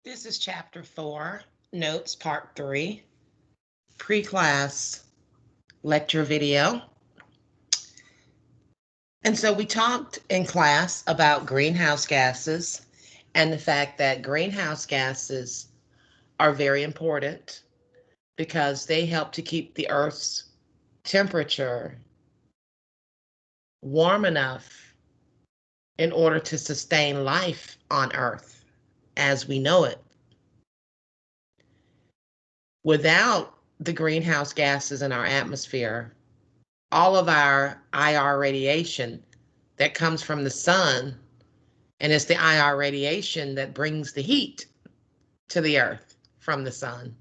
This is Chapter 4, Notes Part 3, Pre-Class Lecture Video. And so we talked in class about greenhouse gases and the fact that greenhouse gases are very important because they help to keep the Earth's temperature warm enough in order to sustain life on Earth as we know it. Without the greenhouse gases in our atmosphere, all of our IR radiation that comes from the sun, and it's the IR radiation that brings the heat to the Earth from the sun.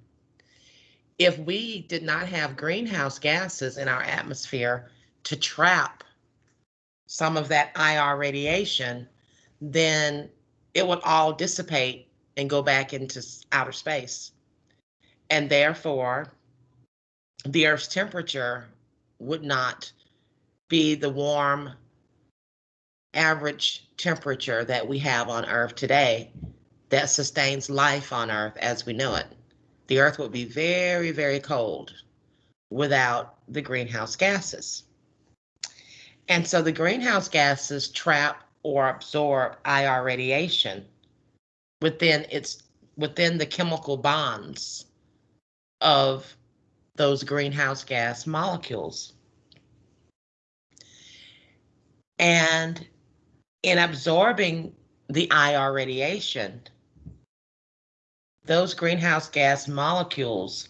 If we did not have greenhouse gases in our atmosphere to trap some of that IR radiation, then it would all dissipate and go back into outer space. And therefore, the Earth's temperature would not be the warm average temperature that we have on Earth today that sustains life on Earth as we know it. The Earth would be very, very cold without the greenhouse gases. And so the greenhouse gases trap or absorb IR radiation within the chemical bonds of those greenhouse gas molecules. And in absorbing the IR radiation, those greenhouse gas molecules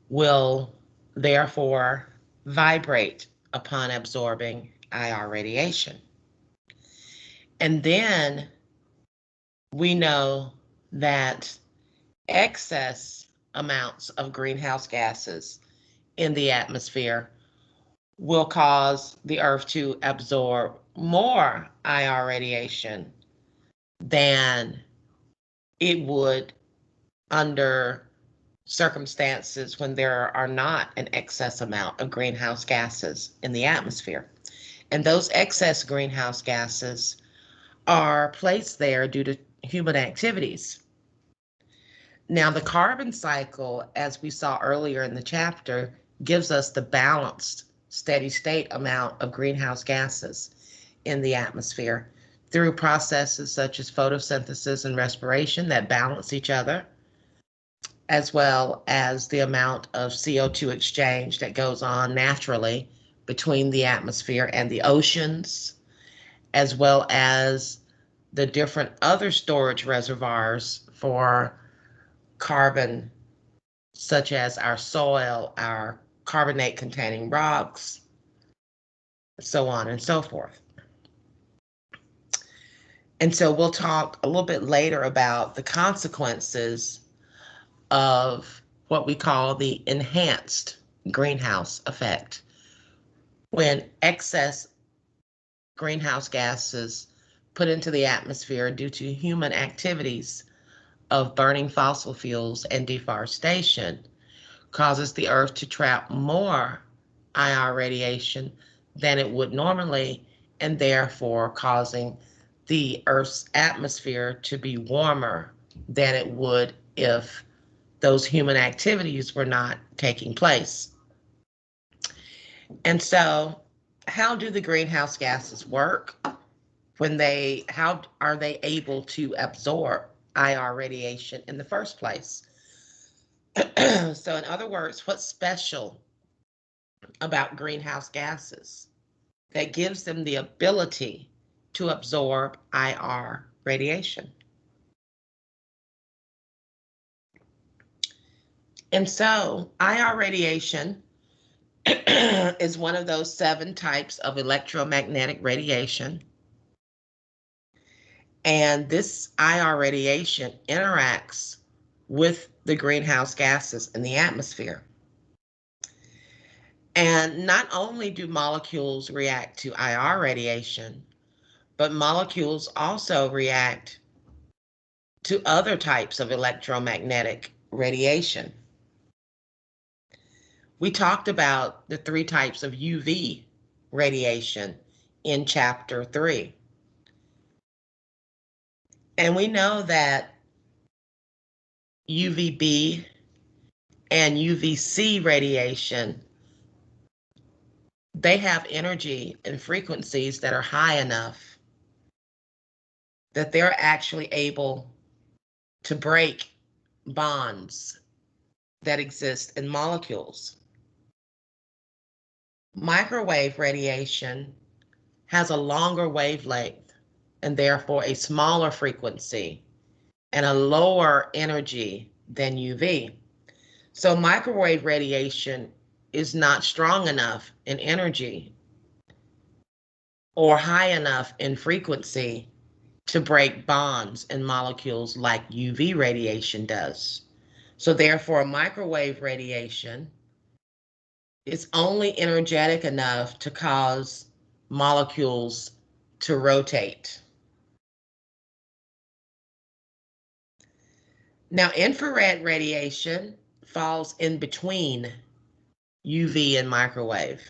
will therefore vibrate upon absorbing IR radiation. And then we know that excess amounts of greenhouse gases in the atmosphere will cause the Earth to absorb more IR radiation than it would under circumstances when there are not an excess amount of greenhouse gases in the atmosphere. And those excess greenhouse gases are placed there due to human activities. Now, the carbon cycle, as we saw earlier in the chapter, gives us the balanced, steady state amount of greenhouse gases in the atmosphere through processes such as photosynthesis and respiration that balance each other, as well as the amount of CO2 exchange that goes on naturally between the atmosphere and the oceans, as well as the different other storage reservoirs for carbon, such as our soil, our carbonate-containing rocks, so on and so forth. And so we'll talk a little bit later about the consequences of what we call the enhanced greenhouse effect, when excess greenhouse gases put into the atmosphere due to human activities of burning fossil fuels and deforestation causes the Earth to trap more IR radiation than it would normally, and therefore causing the Earth's atmosphere to be warmer than it would if those human activities were not taking place. And so, how do the greenhouse gases work? How are they able to absorb IR radiation in the first place? So in other words, what's special about greenhouse gases? that gives them the ability to absorb IR radiation. And so IR radiation is one of those 7 types of electromagnetic radiation. And this IR radiation interacts with the greenhouse gases in the atmosphere. And not only do molecules react to IR radiation, but molecules also react to other types of electromagnetic radiation. We talked about the 3 types of UV radiation in chapter 3. And we know that UVB and UVC radiation, they have energy and frequencies that are high enough that they're actually able to break bonds that exist in molecules. Microwave radiation has a longer wavelength and therefore a smaller frequency and a lower energy than UV. So microwave radiation is not strong enough in energy or high enough in frequency to break bonds in molecules like UV radiation does. So therefore, microwave radiation is only energetic enough to cause molecules to rotate. Now, infrared radiation falls in between UV and microwave.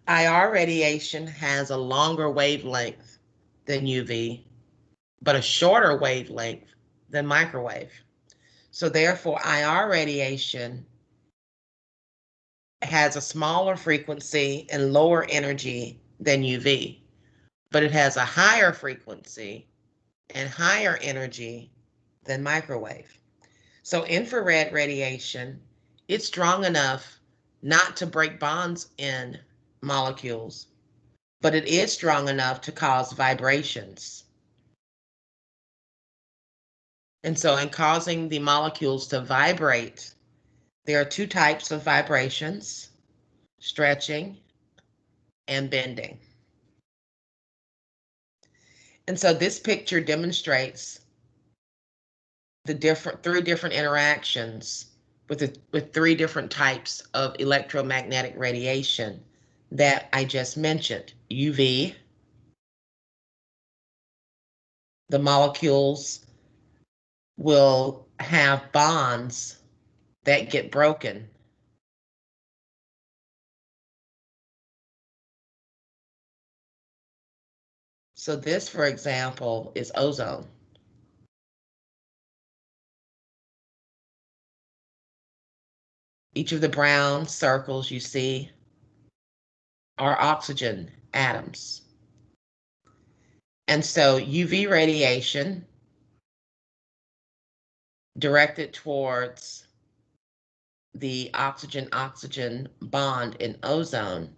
IR radiation has a longer wavelength than UV, but a shorter wavelength than microwave. So therefore, IR radiation has a smaller frequency and lower energy than UV, but it has a higher frequency and higher energy than microwave. So infrared radiation, it's strong enough not to break bonds in molecules, but it is strong enough to cause vibrations. And so in causing the molecules to vibrate, there are 2 types of vibrations: stretching and bending. And so this picture demonstrates the 3 different interactions with 3 different types of electromagnetic radiation that I just mentioned. UV, the molecules will have bonds that get broken. So this, for example, is ozone. Each of the brown circles you see are oxygen atoms. And so UV radiation directed towards the oxygen-oxygen bond in ozone,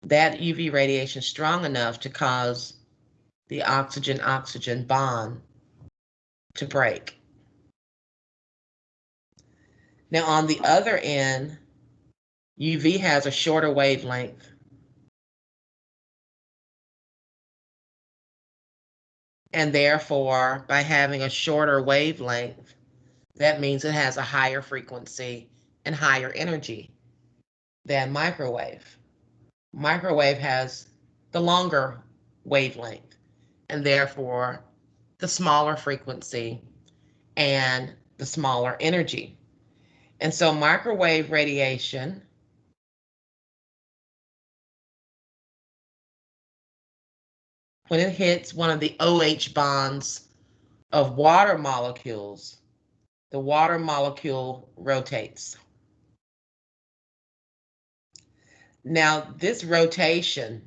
that UV radiation is strong enough to cause the oxygen-oxygen bond to break. Now on the other end, UV has a shorter wavelength, and therefore, by having a shorter wavelength, that means it has a higher frequency and higher energy than microwave. Microwave has the longer wavelength and therefore the smaller frequency and the smaller energy. And so microwave radiation when it hits one of the OH bonds of water molecules, the water molecule rotates. Now, this rotation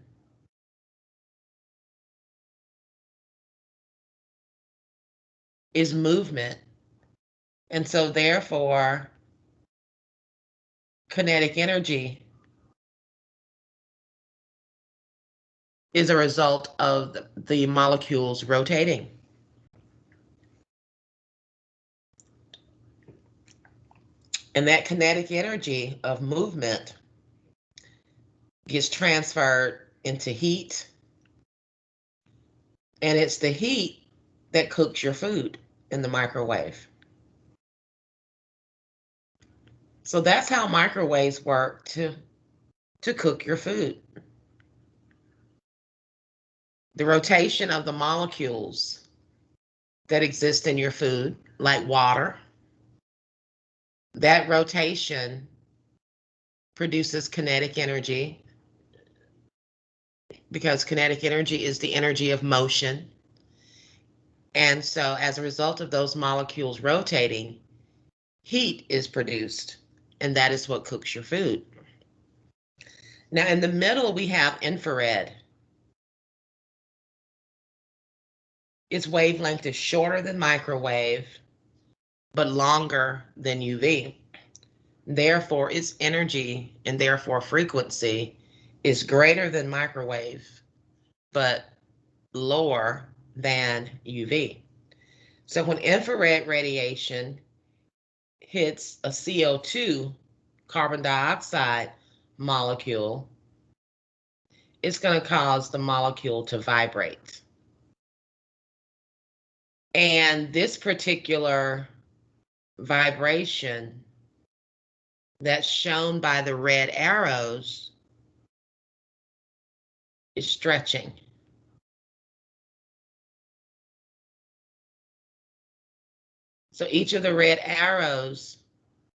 is movement, and so therefore, kinetic energy is a result of the molecules rotating. And that kinetic energy of movement gets transferred into heat, and it's the heat that cooks your food in the microwave. So that's how microwaves work to cook your food. The rotation of the molecules that exist in your food, like water, that rotation produces kinetic energy, because kinetic energy is the energy of motion. And so as a result of those molecules rotating, heat is produced, and that is what cooks your food. Now in the middle, we have infrared. Its wavelength is shorter than microwave, but longer than UV. Therefore, its energy and therefore frequency is greater than microwave, but lower than UV. So when infrared radiation hits a CO2, carbon dioxide molecule, it's going to cause the molecule to vibrate. And this particular vibration that's shown by the red arrows is stretching. So each of the red arrows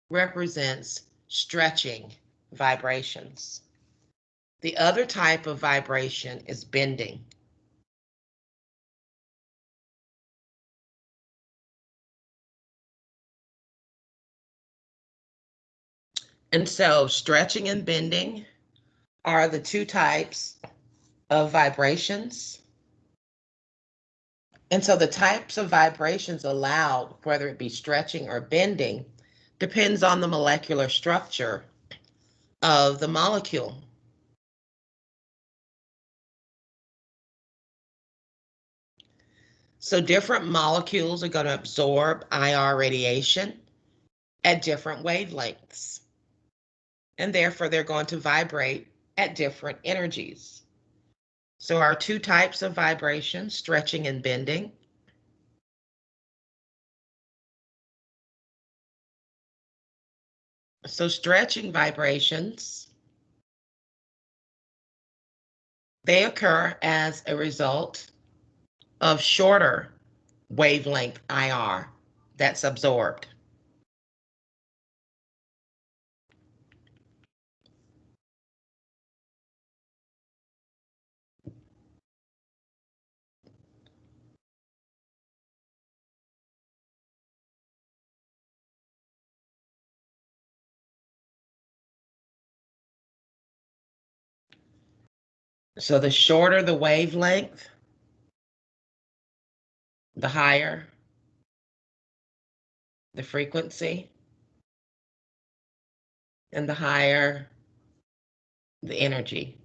represents stretching vibrations. The other type of vibration is bending. And so stretching and bending are the two types of vibrations. And so the types of vibrations allowed, whether it be stretching or bending, depends on the molecular structure of the molecule. So different molecules are going to absorb IR radiation at different wavelengths, and therefore they're going to vibrate at different energies. So our two types of vibration, stretching and bending. So stretching vibrations, they occur as a result of shorter wavelength IR that's absorbed. So the shorter the wavelength, the higher the frequency, and the higher the energy.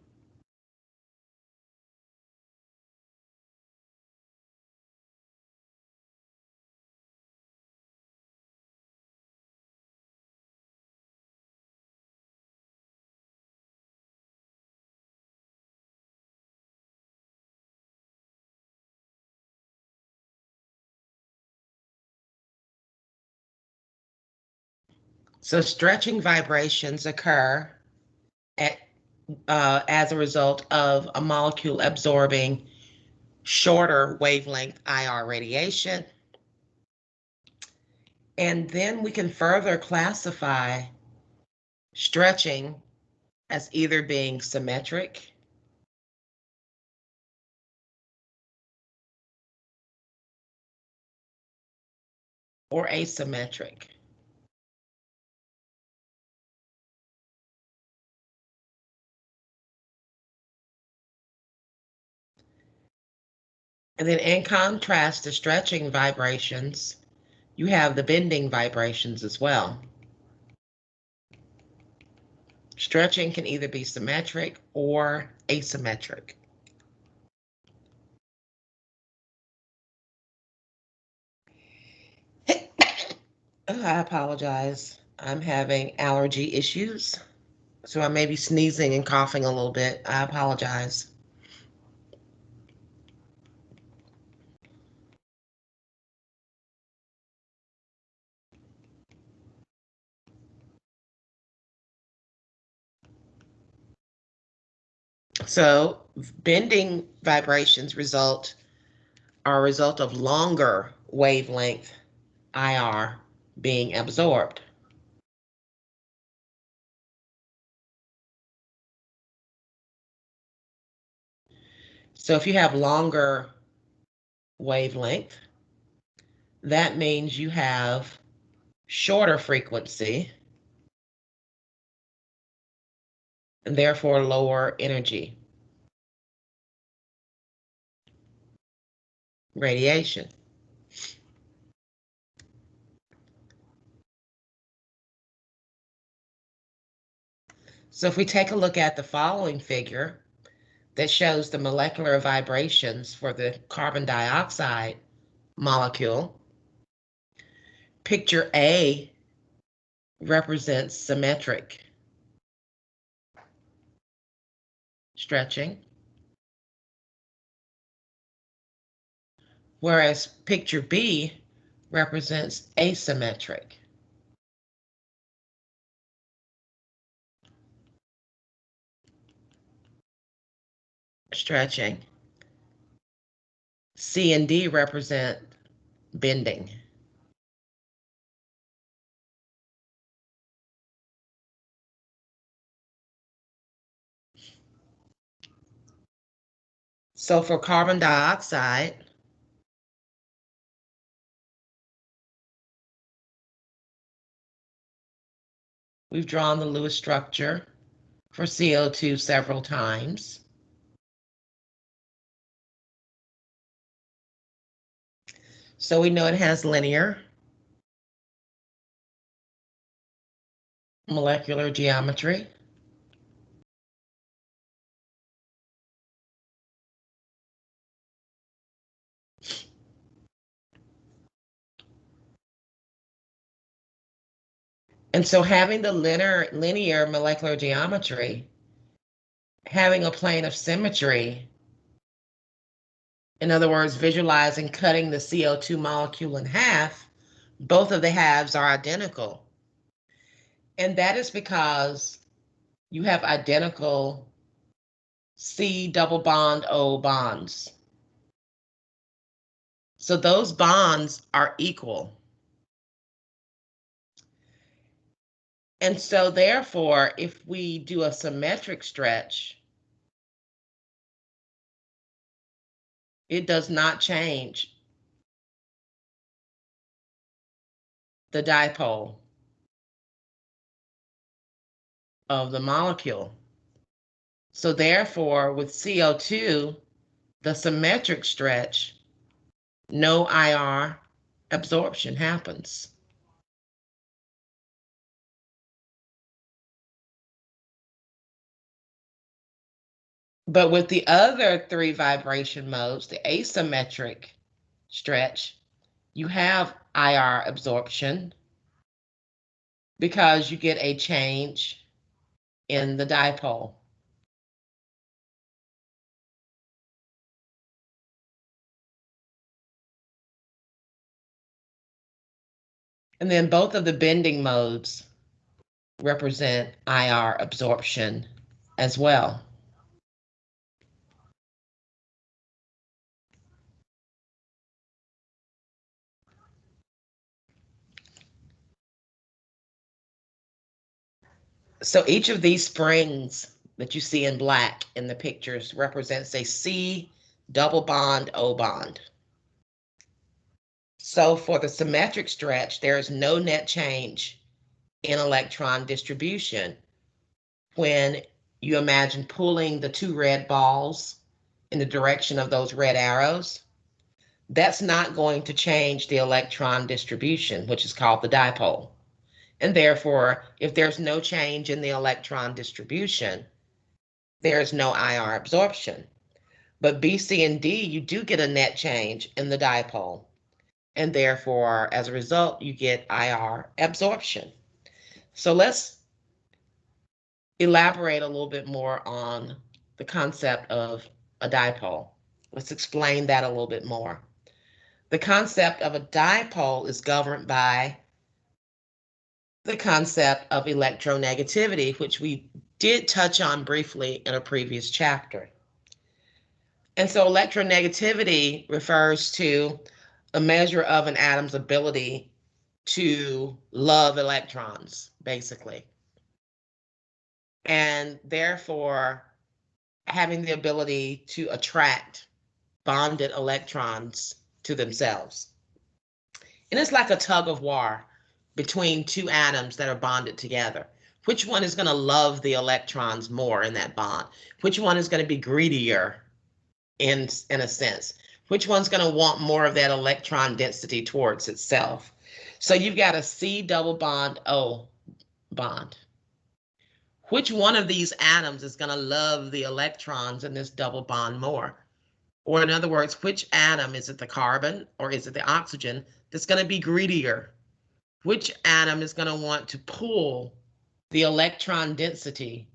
So stretching vibrations occur at, as a result of a molecule absorbing shorter wavelength IR radiation. And then we can further classify stretching as either being symmetric or asymmetric. And then in contrast to stretching vibrations, you have the bending vibrations as well. Stretching can either be symmetric or asymmetric. I apologize. I'm having allergy issues, so I may be sneezing and coughing a little bit. I apologize. So, bending vibrations are a result of longer wavelength IR being absorbed. So, if you have longer wavelength, that means you have shorter frequency and therefore lower energy radiation. So if we take a look at the following figure that shows the molecular vibrations for the carbon dioxide molecule, picture A represents symmetric stretching, whereas picture B represents asymmetric stretching. C and D represent bending. So for carbon dioxide, we've drawn the Lewis structure for CO2 several times. So we know it has linear molecular geometry. And so having the linear molecular geometry, having a plane of symmetry, in other words, visualizing cutting the CO2 molecule in half, both of the halves are identical. And that is because you have identical C double bond O bonds. So those bonds are equal. And so therefore, if we do a symmetric stretch, it does not change the dipole of the molecule. So therefore, with CO2, the symmetric stretch, no IR absorption happens. But with the other three vibration modes, the asymmetric stretch, you have IR absorption because you get a change in the dipole. And then both of the bending modes represent IR absorption as well. So each of these springs that you see in black in the pictures represents a C double bond O bond. So for the symmetric stretch, there is no net change in electron distribution when you imagine pulling the two red balls in the direction of those red arrows. That's not going to change the electron distribution, which is called the dipole. And therefore, if there's no change in the electron distribution, there's no IR absorption. But B, C, and D, you do get a net change in the dipole. and therefore, as a result, you get IR absorption. So let's elaborate a little bit more on the concept of a dipole. Let's explain that a little bit more. The concept of a dipole is governed by the concept of electronegativity, which we did touch on briefly in a previous chapter. And so electronegativity refers to a measure of an atom's ability to love electrons, basically. And therefore, having the ability to attract bonded electrons to themselves. And it's like a tug of war between two atoms that are bonded together. Which one is going to love the electrons more in that bond? Which one is going to be greedier in a sense? Which one's going to want more of that electron density towards itself? So you've got a C double bond O bond. Which one of these atoms is going to love the electrons in this double bond more? Or in other words, which atom, is it the carbon or is it the oxygen, that's going to be greedier? Which atom is going to want to pull the electron density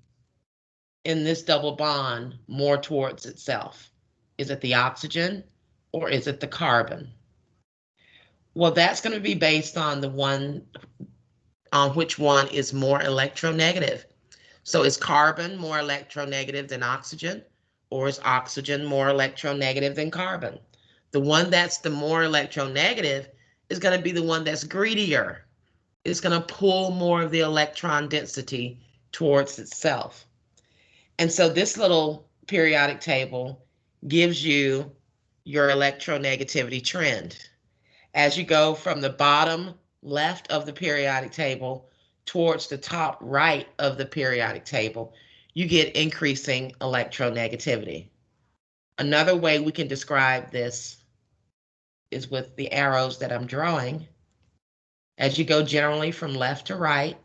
in this double bond more towards itself? Is it the oxygen or is it the carbon? Well, that's going to be based on the one on which one is more electronegative. So is carbon more electronegative than oxygen, or is oxygen more electronegative than carbon? The one that's the more electronegative is going to be the one that's greedier. It's going to pull more of the electron density towards itself. And so this little periodic table gives you your electronegativity trend. As you go from the bottom left of the periodic table towards the top right of the periodic table, you get increasing electronegativity. Another way we can describe this is with the arrows that I'm drawing. As you go generally from left to right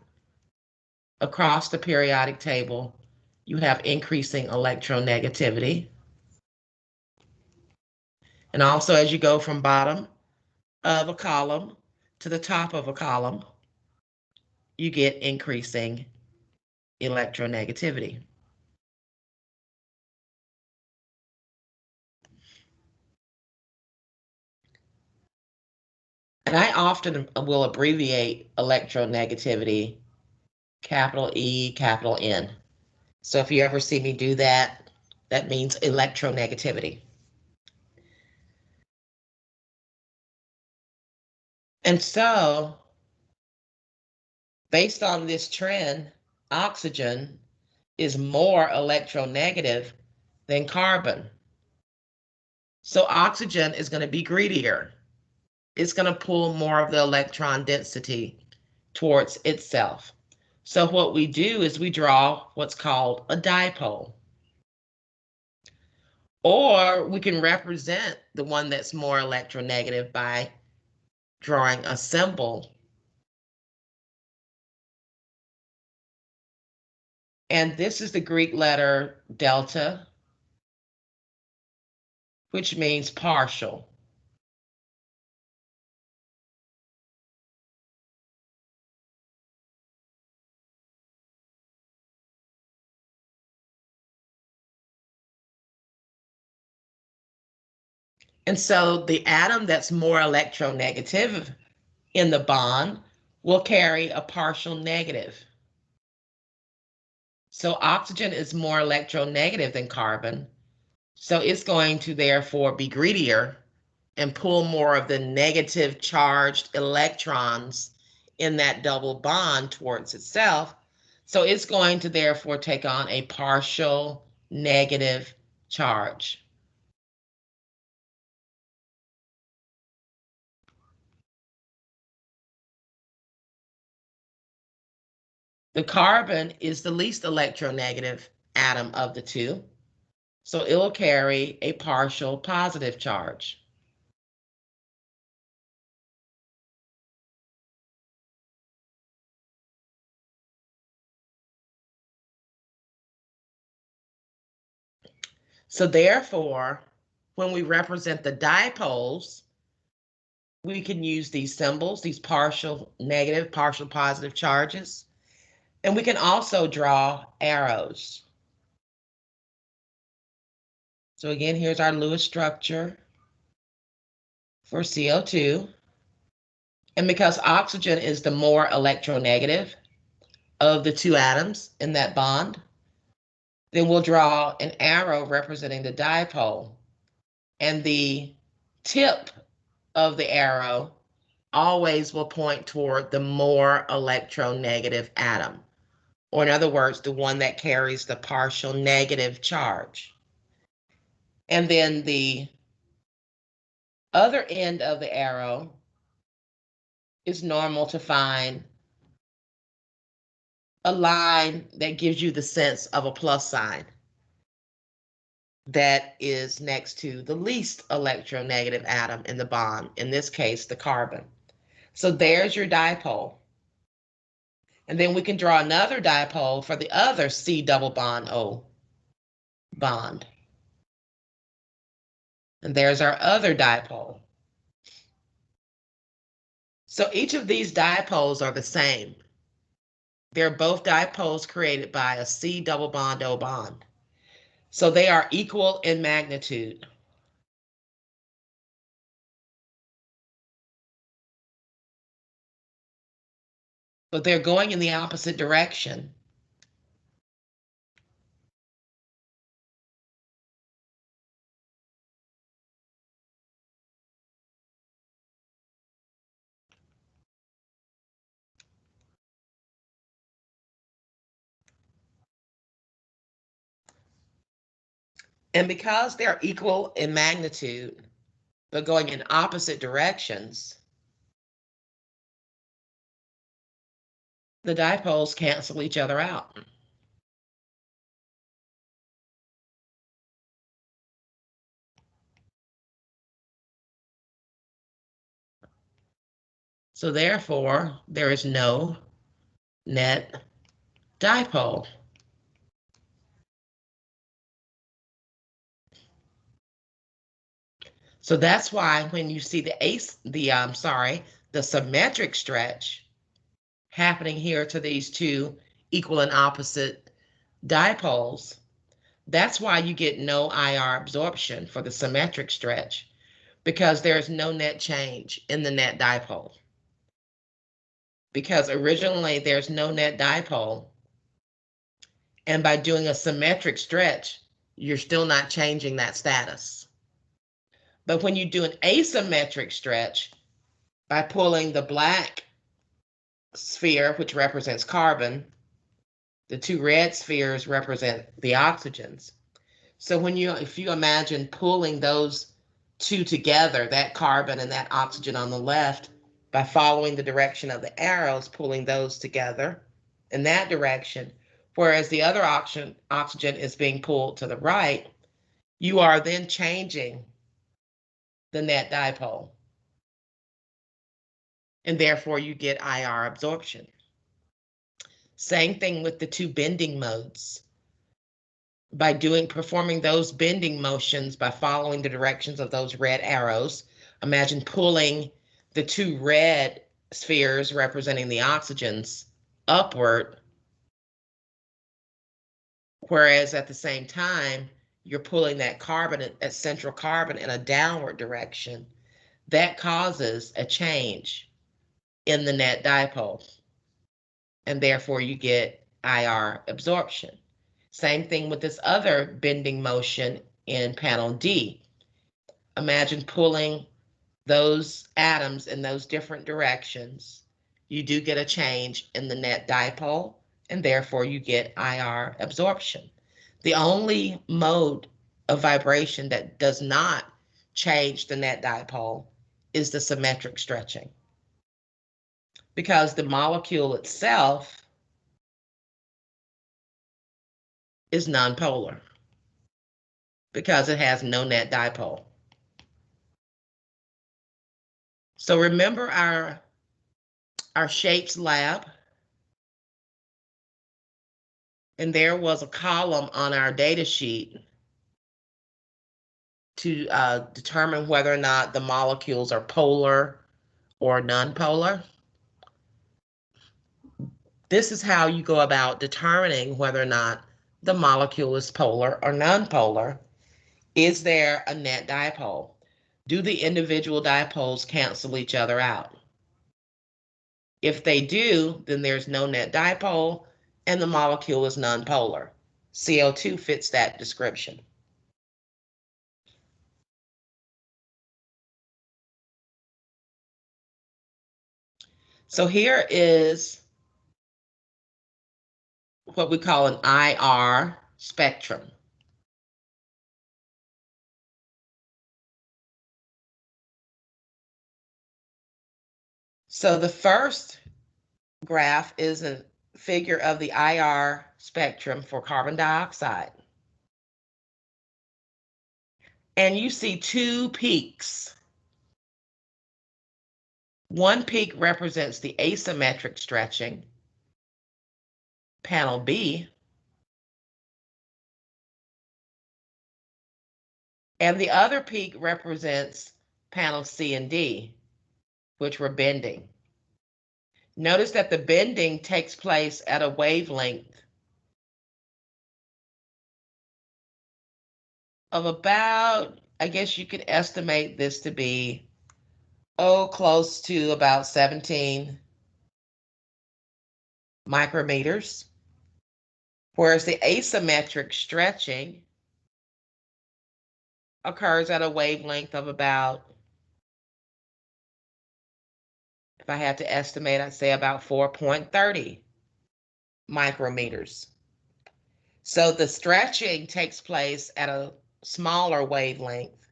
across the periodic table, you have increasing electronegativity. And also as you go from bottom of a column to the top of a column, you get increasing electronegativity. And I often will abbreviate electronegativity, capital E, capital N. So if you ever see me do that, that means electronegativity. And so, based on this trend, oxygen is more electronegative than carbon. So oxygen is going to be greedier. It's going to pull more of the electron density towards itself. So what we do is we draw what's called a dipole. Or we can represent the one that's more electronegative by drawing a symbol. And this is the Greek letter delta, which means partial. And so the atom that's more electronegative in the bond will carry a partial negative. So oxygen is more electronegative than carbon. So it's going to therefore be greedier and pull more of the negative charged electrons in that double bond towards itself. So it's going to therefore take on a partial negative charge. The carbon is the least electronegative atom of the two, so it will carry a partial positive charge. So therefore, when we represent the dipoles, we can use these symbols, these partial negative, partial positive charges, and we can also draw arrows. So again, here's our Lewis structure for CO2. And because oxygen is the more electronegative of the two atoms in that bond, then we'll draw an arrow representing the dipole. And the tip of the arrow always will point toward the more electronegative atom, or in other words, the one that carries the partial negative charge. And then the other end of the arrow is normal to find a line that gives you the sense of a plus sign that is next to the least electronegative atom in the bond, in this case, the carbon. So there's your dipole. And then we can draw another dipole for the other C double bond O bond. And there's our other dipole. So each of these dipoles are the same. They're both dipoles created by a C double bond O bond. So they are equal in magnitude. But they're going in the opposite direction. And because they're equal in magnitude, but going in opposite directions, the dipoles cancel each other out. So therefore, there is no net dipole. So that's why when you see the symmetric stretch happening here to these two equal and opposite dipoles, that's why you get no IR absorption for the symmetric stretch, because there's no net change in the net dipole. Because originally there's no net dipole, and by doing a symmetric stretch, you're still not changing that status. But when you do an asymmetric stretch, by pulling the black sphere, which represents carbon, the two red spheres represent the oxygens. So if you imagine pulling those two together, that carbon and that oxygen on the left, by following the direction of the arrows, pulling those together in that direction, whereas the other oxygen is being pulled to the right, you are then changing the net dipole. And therefore you get IR absorption. Same thing with the two bending modes. By performing those bending motions, by following the directions of those red arrows, imagine pulling the two red spheres representing the oxygens upward, whereas at the same time, you're pulling that central carbon in a downward direction. That causes a change in the net dipole, and therefore you get IR absorption. Same thing with this other bending motion in panel D. Imagine pulling those atoms in those different directions. You do get a change in the net dipole, and therefore you get IR absorption. The only mode of vibration that does not change the net dipole is the symmetric stretching, because the molecule itself is nonpolar, because it has no net dipole. So remember our shapes lab, and there was a column on our data sheet to determine whether or not the molecules are polar or nonpolar. This is how you go about determining whether or not the molecule is polar or nonpolar. Is there a net dipole? Do the individual dipoles cancel each other out? If they do, then there's no net dipole and the molecule is nonpolar. CO2 fits that description. So here is what we call an IR spectrum. So the first graph is a figure of the IR spectrum for carbon dioxide. And you see two peaks. One peak represents the asymmetric stretching, panel B, and the other peak represents panel C and D, which were bending. Notice that the bending takes place at a wavelength of about, I guess you could estimate this to be, close to about 17 micrometers, whereas the asymmetric stretching occurs at a wavelength of about, if I had to estimate, I'd say about 4.30 micrometers. So the stretching takes place at a smaller wavelength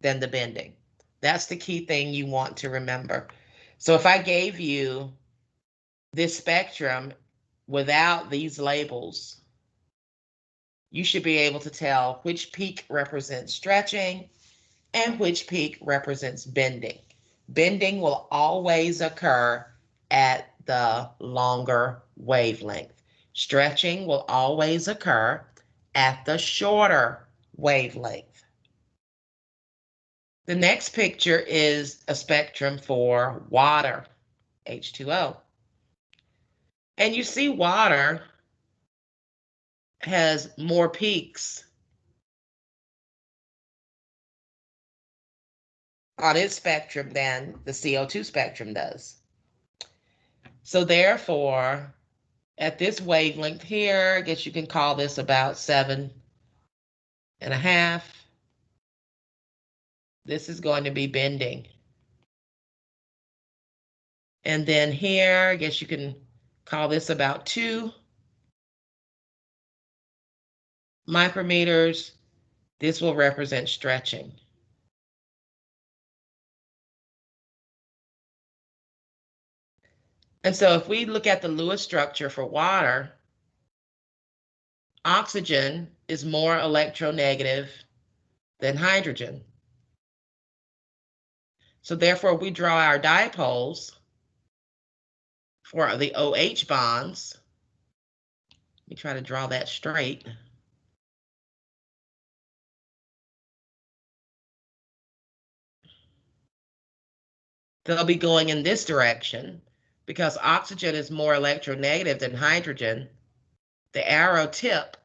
than the bending. That's the key thing you want to remember. So if I gave you this spectrum without these labels, you should be able to tell which peak represents stretching and which peak represents bending. Bending will always occur at the longer wavelength. Stretching will always occur at the shorter wavelength. The next picture is a spectrum for water, H2O. And you see water has more peaks on its spectrum than the CO2 spectrum does. So therefore, at this wavelength here, I guess you can call this about 7.5. This is going to be bending. And then here, I guess you can call this about 2 micrometers. This will represent stretching. And so if we look at the Lewis structure for water, oxygen is more electronegative than hydrogen. So therefore, we draw our dipoles for the OH bonds. Let me try to draw that straight. They'll be going in this direction because oxygen is more electronegative than hydrogen. The arrow tip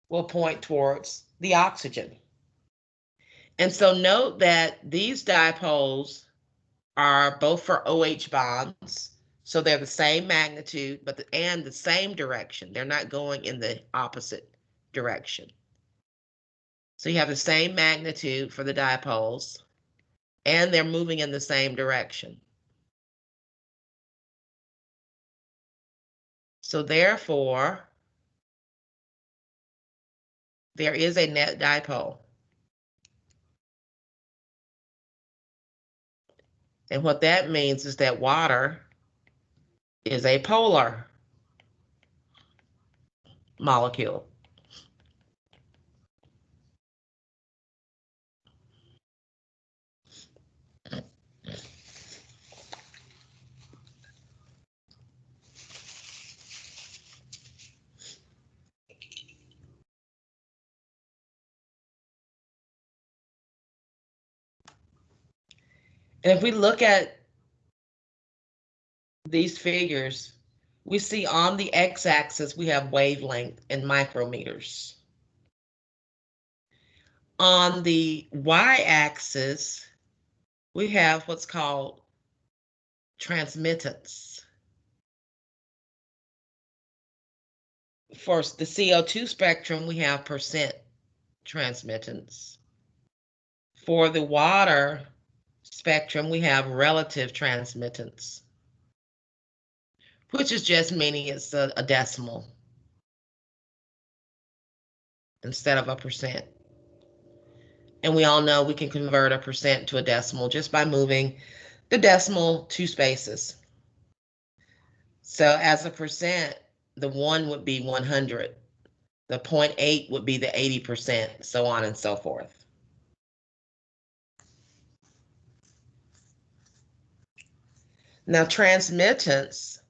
will point towards the oxygen. And so note that these dipoles are both for OH bonds. So they're the same magnitude, and the same direction. They're not going in the opposite direction. So you have the same magnitude for the dipoles, and they're moving in the same direction. So therefore, there is a net dipole. And what that means is that water is a polar molecule. And if we look at these figures, we see on the x-axis we have wavelength in micrometers. On the y-axis, we have what's called transmittance. For the CO2 spectrum, we have percent transmittance. For the water spectrum, we have relative transmittance, which is just meaning it's a decimal instead of a percent. And we all know we can convert a percent to a decimal just by moving the decimal 2 spaces. So as a percent, the 1 would be 100. The 0.8 would be the 80%, so on and so forth. Now, transmittance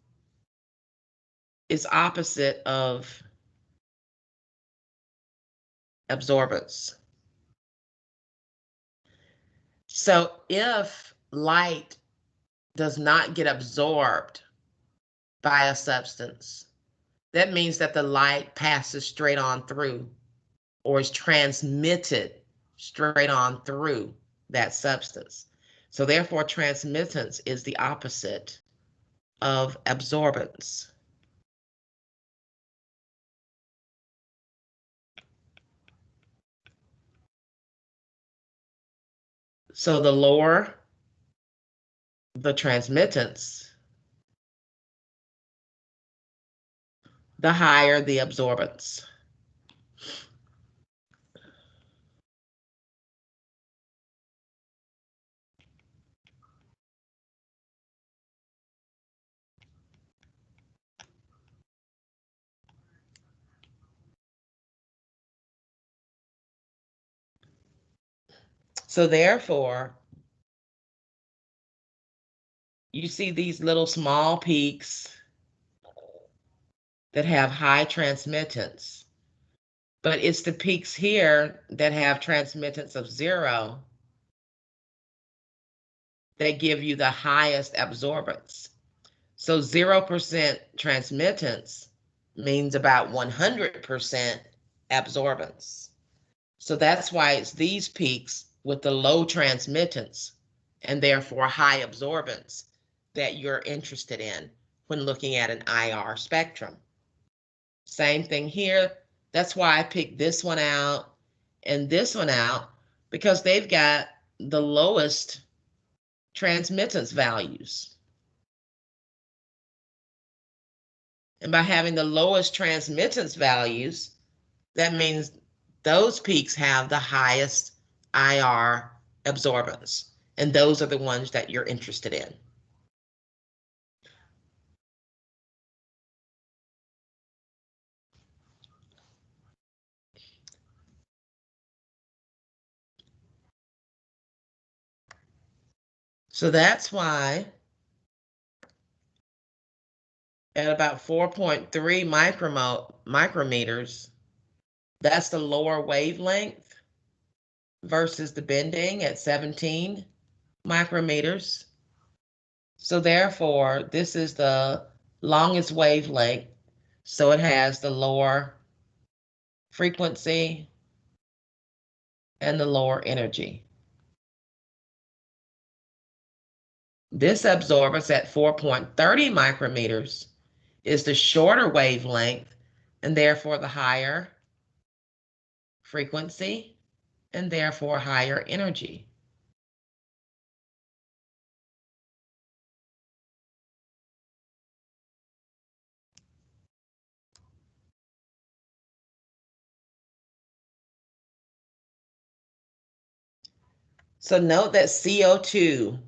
is opposite of absorbance. So if light does not get absorbed by a substance, that means that the light passes straight on through or is transmitted straight on through that substance. So therefore, transmittance is the opposite of absorbance. So the lower the transmittance, the higher the absorbance. So therefore, you see these little small peaks that have high transmittance, but it's the peaks here that have transmittance of 0 that give you the highest absorbance. So 0% transmittance means about 100% absorbance. So that's why it's these peaks with the low transmittance and therefore high absorbance that you're interested in when looking at an IR spectrum. Same thing here. That's why I picked this one out and this one out, because they've got the lowest transmittance values. And by having the lowest transmittance values, that means those peaks have the highest IR absorbance. And those are the ones that you're interested in. So that's why at about 4.3 micrometers, that's the lower wavelength versus the bending at 17 micrometers. So therefore, this is the longest wavelength, so it has the lower frequency and the lower energy. This absorbance at 4.30 micrometers is the shorter wavelength and therefore the higher frequency and therefore higher energy. So note that CO2,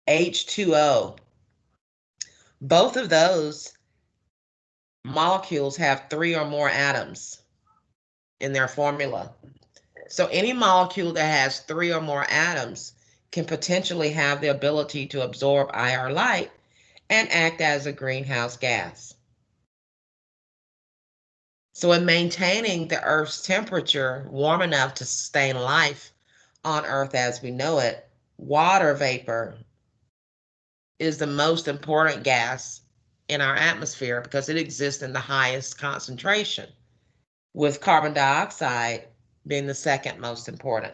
H2O, both of those molecules have 3 or more atoms in their formula. So any molecule that has 3 or more atoms can potentially have the ability to absorb IR light and act as a greenhouse gas. So in maintaining the Earth's temperature warm enough to sustain life on Earth as we know it, water vapor is the most important gas in our atmosphere because it exists in the highest concentration, with carbon dioxide being the second most important.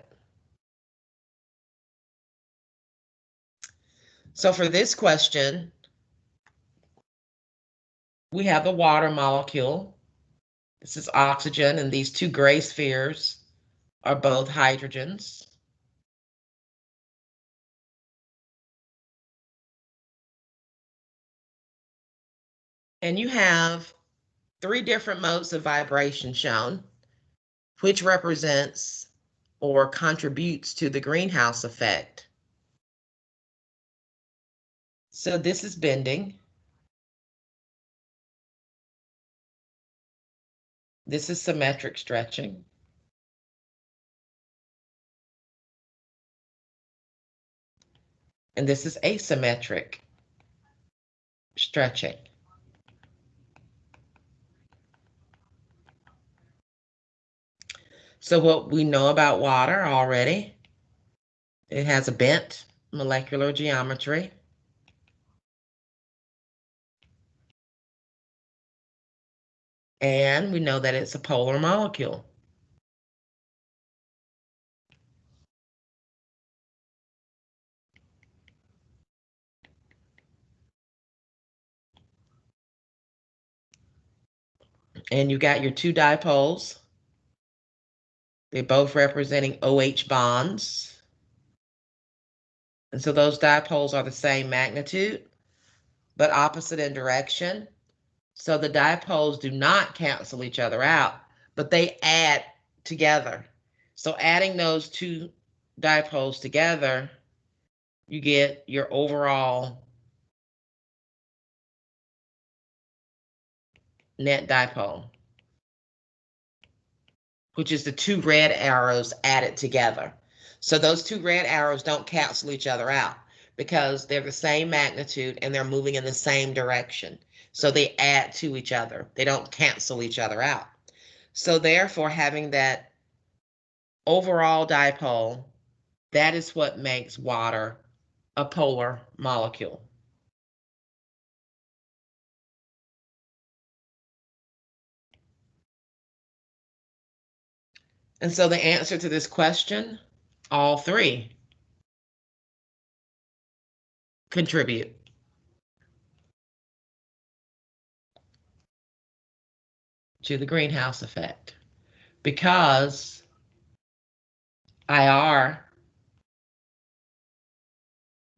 So for this question, we have the water molecule. This is oxygen, and these two gray spheres are both hydrogens. And you have three different modes of vibration shown, which represents or contributes to the greenhouse effect. So this is bending. This is symmetric stretching. And this is asymmetric stretching. So what we know about water already, it has a bent molecular geometry. And we know that it's a polar molecule. And you got your two dipoles. They're both representing OH bonds. And so those dipoles are the same magnitude, but opposite in direction. So the dipoles do not cancel each other out, but they add together. So adding those two dipoles together, you get your overall net dipole, which is the two red arrows added together. So those two red arrows don't cancel each other out because they're the same magnitude and they're moving in the same direction. So they add to each other. They don't cancel each other out. So therefore, having that overall dipole, that is what makes water a polar molecule. And so the answer to this question, all three contribute. To the greenhouse effect because IR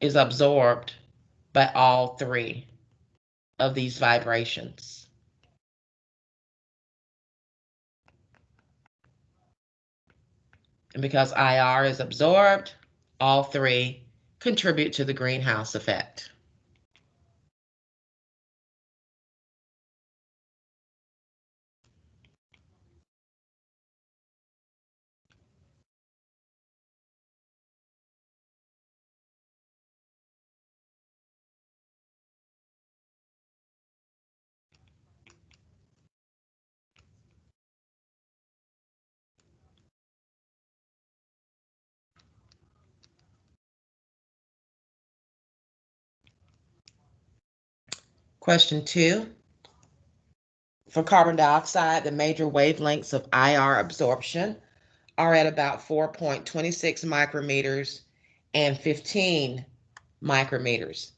is absorbed by all three of these vibrations. And because IR is absorbed, all three contribute to the greenhouse effect. Question 2. For carbon dioxide, the major wavelengths of IR absorption are at about 4.26 micrometers and 15 micrometers.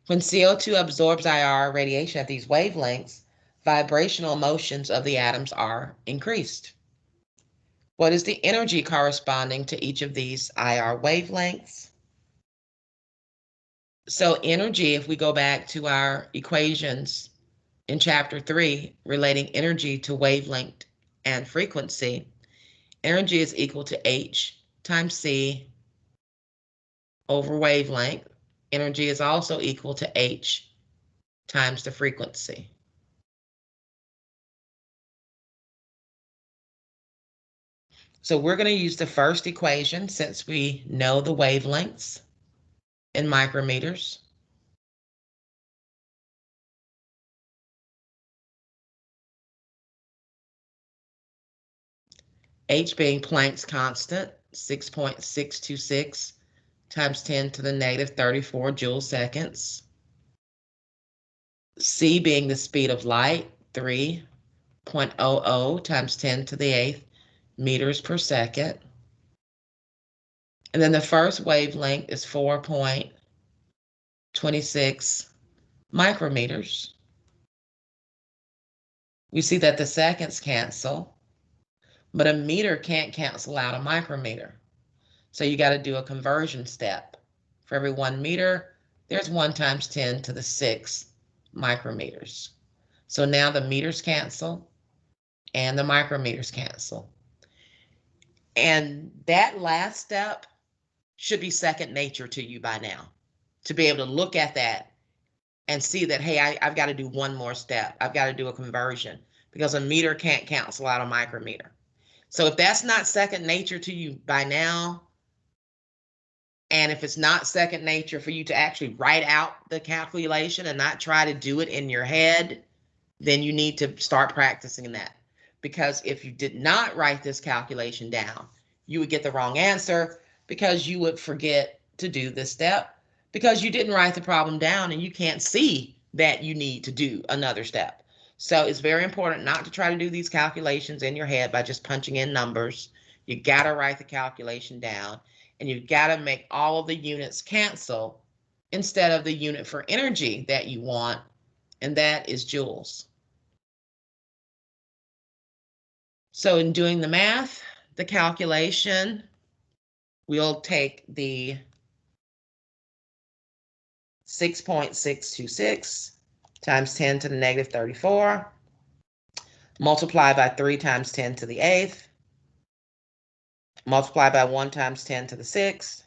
When CO2 absorbs IR radiation at these wavelengths, vibrational motions of the atoms are increased. What is the energy corresponding to each of these IR wavelengths? So energy, if we go back to our equations in chapter 3 relating energy to wavelength and frequency, energy is equal to H times C over wavelength. Energy is also equal to H times the frequency. So we're going to use the first equation since we know the wavelengths in micrometers. H being Planck's constant, 6.626 times 10 to the negative 34 joule seconds. C being the speed of light, 3.00 times 10 to the 8th meters per second. And then the first wavelength is 4.26 micrometers. We see that the seconds cancel, but a meter can't cancel out a micrometer. So you got to do a conversion step. For every 1 meter, there's 1 times 10 to the 6th micrometers. So now the meters cancel and the micrometers cancel. And that last step should be second nature to you by now, to be able to look at that and see that, hey, I've got to do one more step. I've got to do a conversion because a meter can't cancel out a micrometer. So if that's not second nature to you by now, and if it's not second nature for you to actually write out the calculation and not try to do it in your head, then you need to start practicing that. Because if you did not write this calculation down, you would get the wrong answer because you would forget to do this step because you didn't write the problem down and you can't see that you need to do another step. So it's very important not to try to do these calculations in your head by just punching in numbers. You got to write the calculation down and you've got to make all of the units cancel instead of the unit for energy that you want, and that is joules. So in doing the math, the calculation, we'll take the 6.626 times 10 to the negative 34, multiply by 3 times 10 to the 8th, multiply by 1 times 10 to the 6th,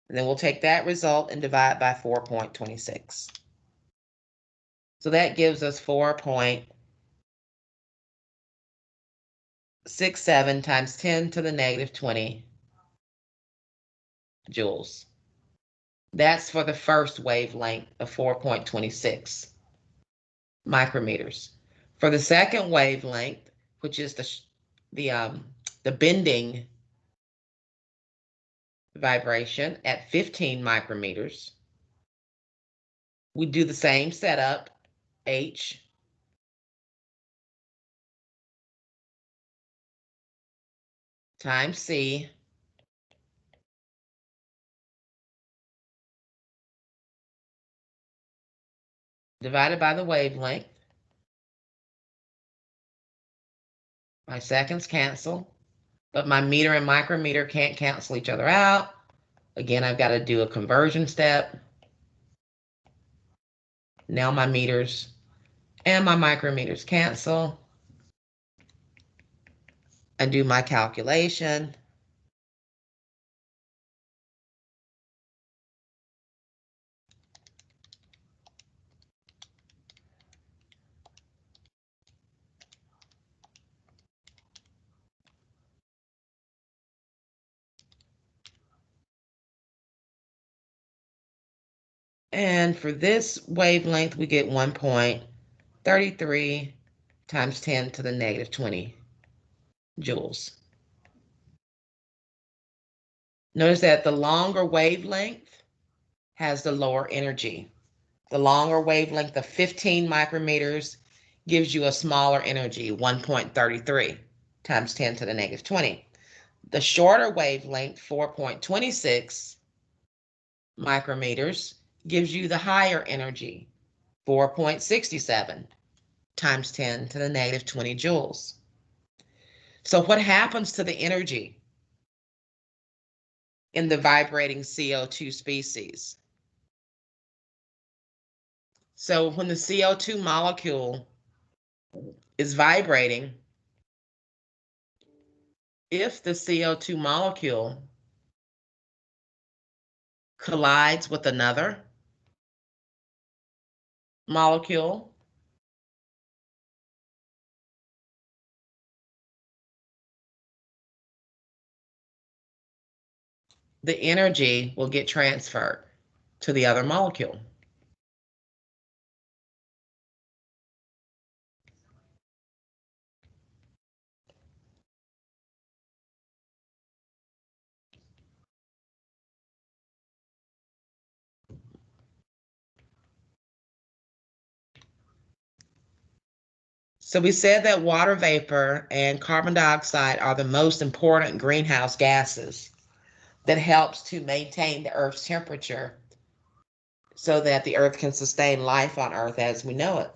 and then we'll take that result and divide by 4.26. So that gives us 4.67 times 10 to the negative 20 joules. That's for the first wavelength of 4.26 micrometers. For the second wavelength, which is the bending vibration at 15 micrometers, we do the same setup, H times C divided by the wavelength. My seconds cancel, but my meter and micrometer can't cancel each other out. Again, I've got to do a conversion step. Now my meters and my micrometers cancel. I do my calculation. And for this wavelength, we get 1.33 times 10 to the negative 20 joules. Notice that the longer wavelength has the lower energy. The longer wavelength of 15 micrometers gives you a smaller energy, 1.33 times 10 to the negative 20. The shorter wavelength, 4.26 micrometers, gives you the higher energy, 4.67 times 10 to the negative 20 joules. So what happens to the energy in the vibrating CO2 species? So when the CO2 molecule is vibrating, if the CO2 molecule collides with another molecule, the energy will get transferred to the other molecule. So we said that water vapor and carbon dioxide are the most important greenhouse gases that helps to maintain the Earth's temperature so that the Earth can sustain life on Earth as we know it.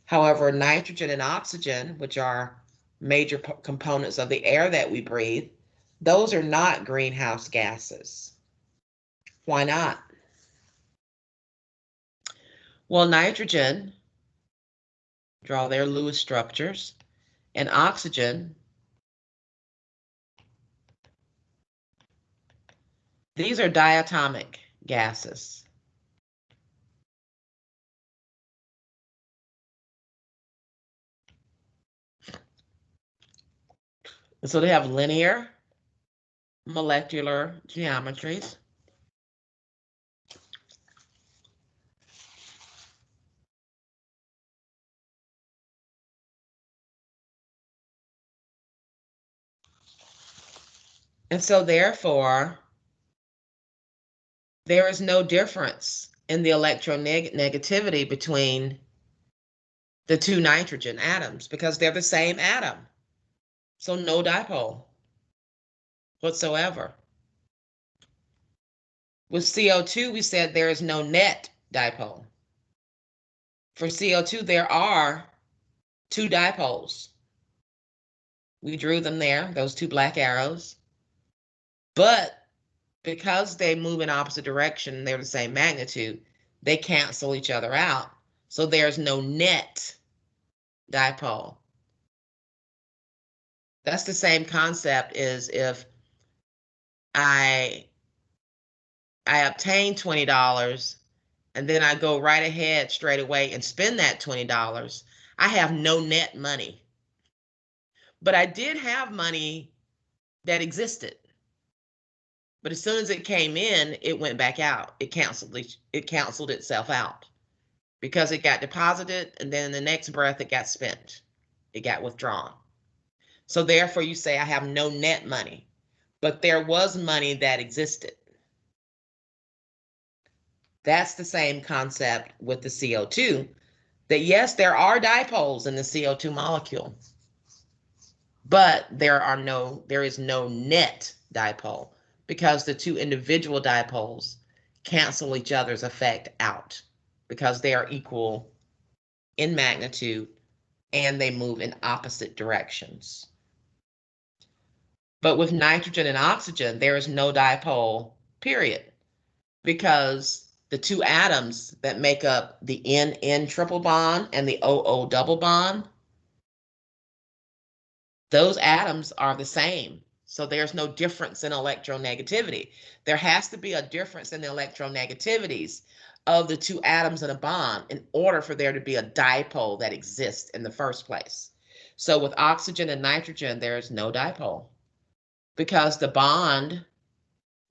However, nitrogen and oxygen, which are major components of the air that we breathe, those are not greenhouse gases. Why not? Well, nitrogen, draw their Lewis structures, and oxygen, these are diatomic gases. And so they have linear molecular geometries. And so therefore, there is no difference in the electronegativity between the two nitrogen atoms because they're the same atom. So no dipole whatsoever. With CO2, we said there is no net dipole. For CO2, there are two dipoles. We drew them there, those two black arrows. But because they move in opposite direction, they're the same magnitude, they cancel each other out. So there's no net dipole. That's the same concept as if I obtain $20 and then I go right ahead straight away and spend that $20. I have no net money. But I did have money that existed. But as soon as it came in, it went back out. It canceled itself out because it got deposited and then in the next breath it got spent. It got withdrawn. So therefore you say I have no net money, but there was money that existed. That's the same concept with the CO2, that yes, there are dipoles in the CO2 molecule, but there is no net dipole because the two individual dipoles cancel each other's effect out because they are equal in magnitude and they move in opposite directions. But with nitrogen and oxygen, there is no dipole, period, because the two atoms that make up the N triple bond and the O double bond, those atoms are the same. So there's no difference in electronegativity. There has to be a difference in the electronegativities of the two atoms in a bond in order for there to be a dipole that exists in the first place. So with oxygen and nitrogen, there is no dipole because the bond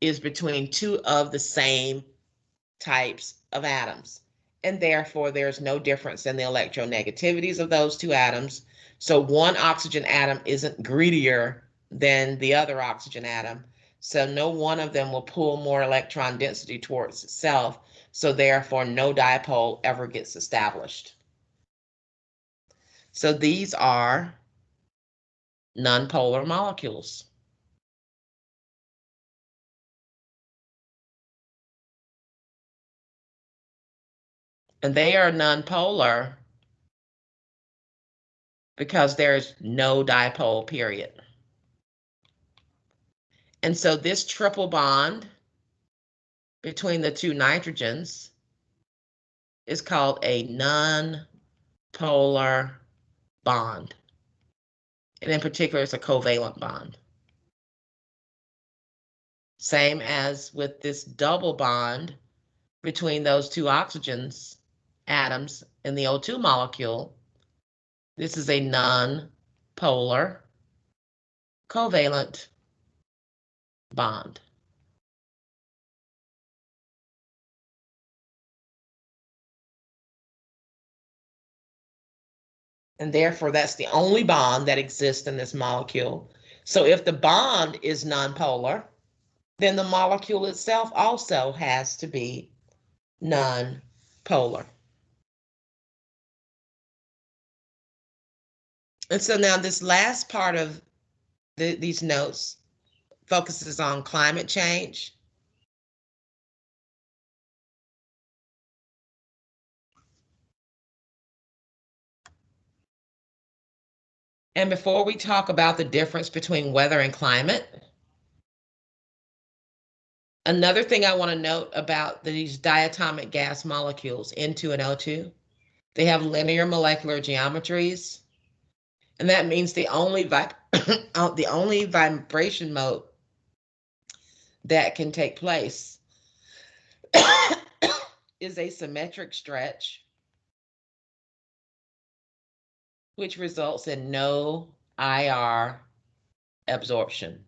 is between two of the same types of atoms. And therefore, there's no difference in the electronegativities of those two atoms. So one oxygen atom isn't greedier than the other oxygen atom. So no one of them will pull more electron density towards itself. So therefore, no dipole ever gets established. So these are nonpolar molecules. And they are nonpolar because there's no dipole, period. And so this triple bond between the two nitrogens is called a non-polar bond. And in particular, it's a covalent bond. Same as with this double bond between those two oxygens atoms in the O2 molecule. This is a non-polar covalent bond. And therefore, that's the only bond that exists in this molecule. So if the bond is nonpolar, then the molecule itself also has to be nonpolar. And so now this last part of these notes focuses on climate change. And before we talk about the difference between weather and climate, another thing I want to note about these diatomic gas molecules, N2 and O2, they have linear molecular geometries, and that means the only the only vibration mode that can take place is a symmetric stretch, which results in no IR absorption.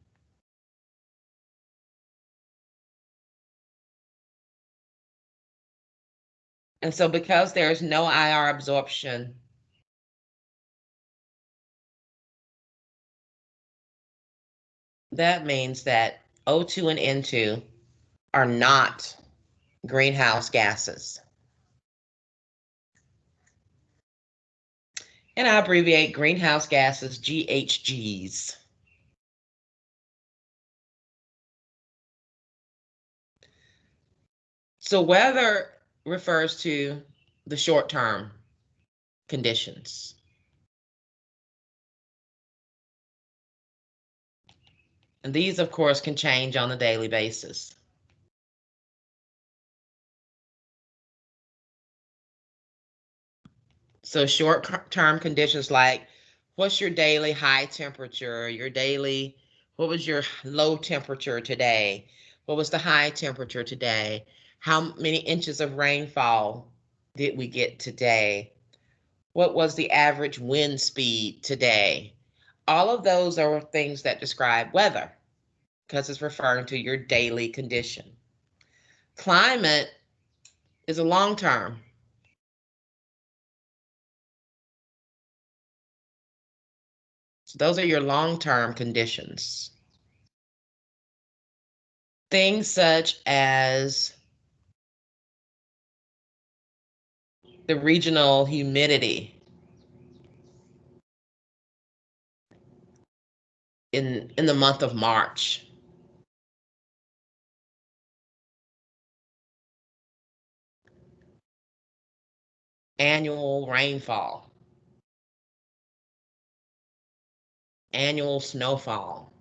And so because there's no IR absorption, that means that O2 and N2 are not greenhouse gases. And I abbreviate greenhouse gases GHGs. So weather refers to the short-term conditions. And these, of course, can change on a daily basis. So short-term conditions like what's your daily high temperature, what was your low temperature today? What was the high temperature today? How many inches of rainfall did we get today? What was the average wind speed today? All of those are things that describe weather because it's referring to your daily condition. Climate is a long term. So those are your long-term conditions. Things such as the regional humidity in the month of March, annual rainfall, annual snowfall.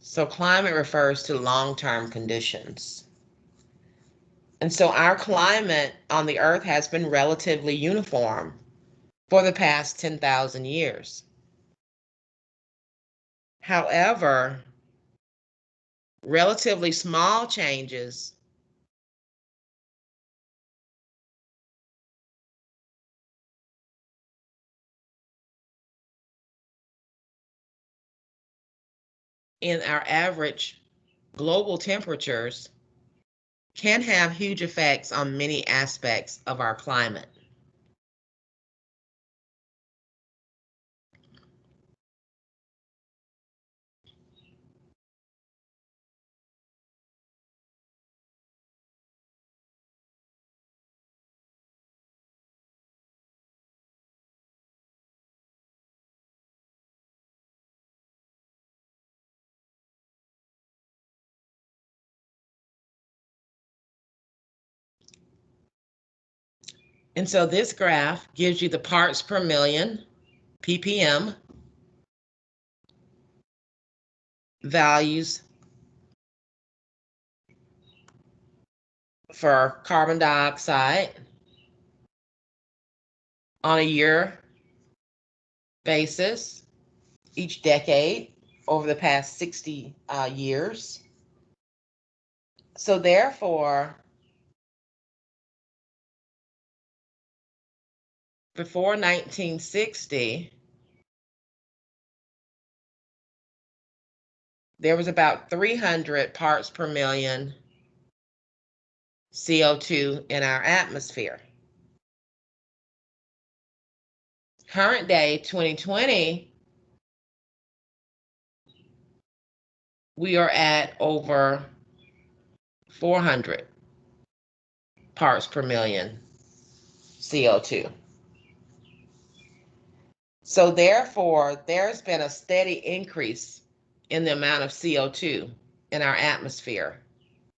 So climate refers to long-term conditions. And so our climate on the Earth has been relatively uniform for the past 10,000 years. However, relatively small changes in our average global temperatures can have huge effects on many aspects of our climate. And so this graph gives you the parts per million, ppm, values for carbon dioxide on a year basis, each decade over the past 60 years. So therefore, before 1960, there was about 300 parts per million CO2 in our atmosphere. Current day, 2020, we are at over 400 parts per million CO2. So therefore, there's been a steady increase in the amount of CO2 in our atmosphere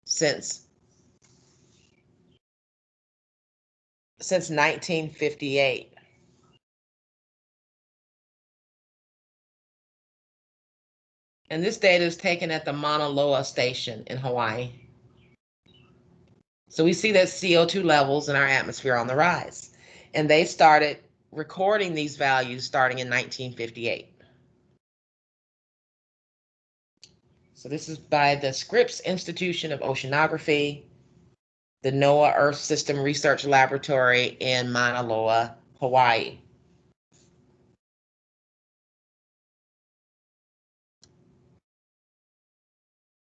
since 1958. And this data is taken at the Mauna Loa station in Hawaii. So we see that CO2 levels in our atmosphere on the rise. And they started recording these values starting in 1958. So this is by the Scripps Institution of Oceanography, the NOAA Earth System Research Laboratory in Mauna Loa, Hawaii.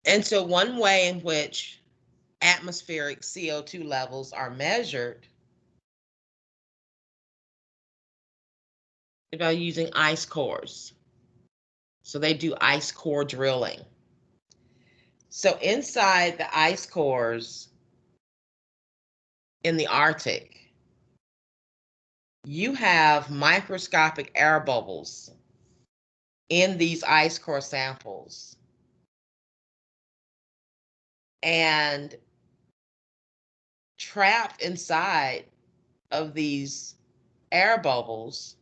And so one way in which atmospheric CO2 levels are measured is by using ice cores. So they do ice core drilling. So inside the ice cores in the Arctic, you have microscopic air bubbles in these ice core samples. And trapped inside of these air bubbles,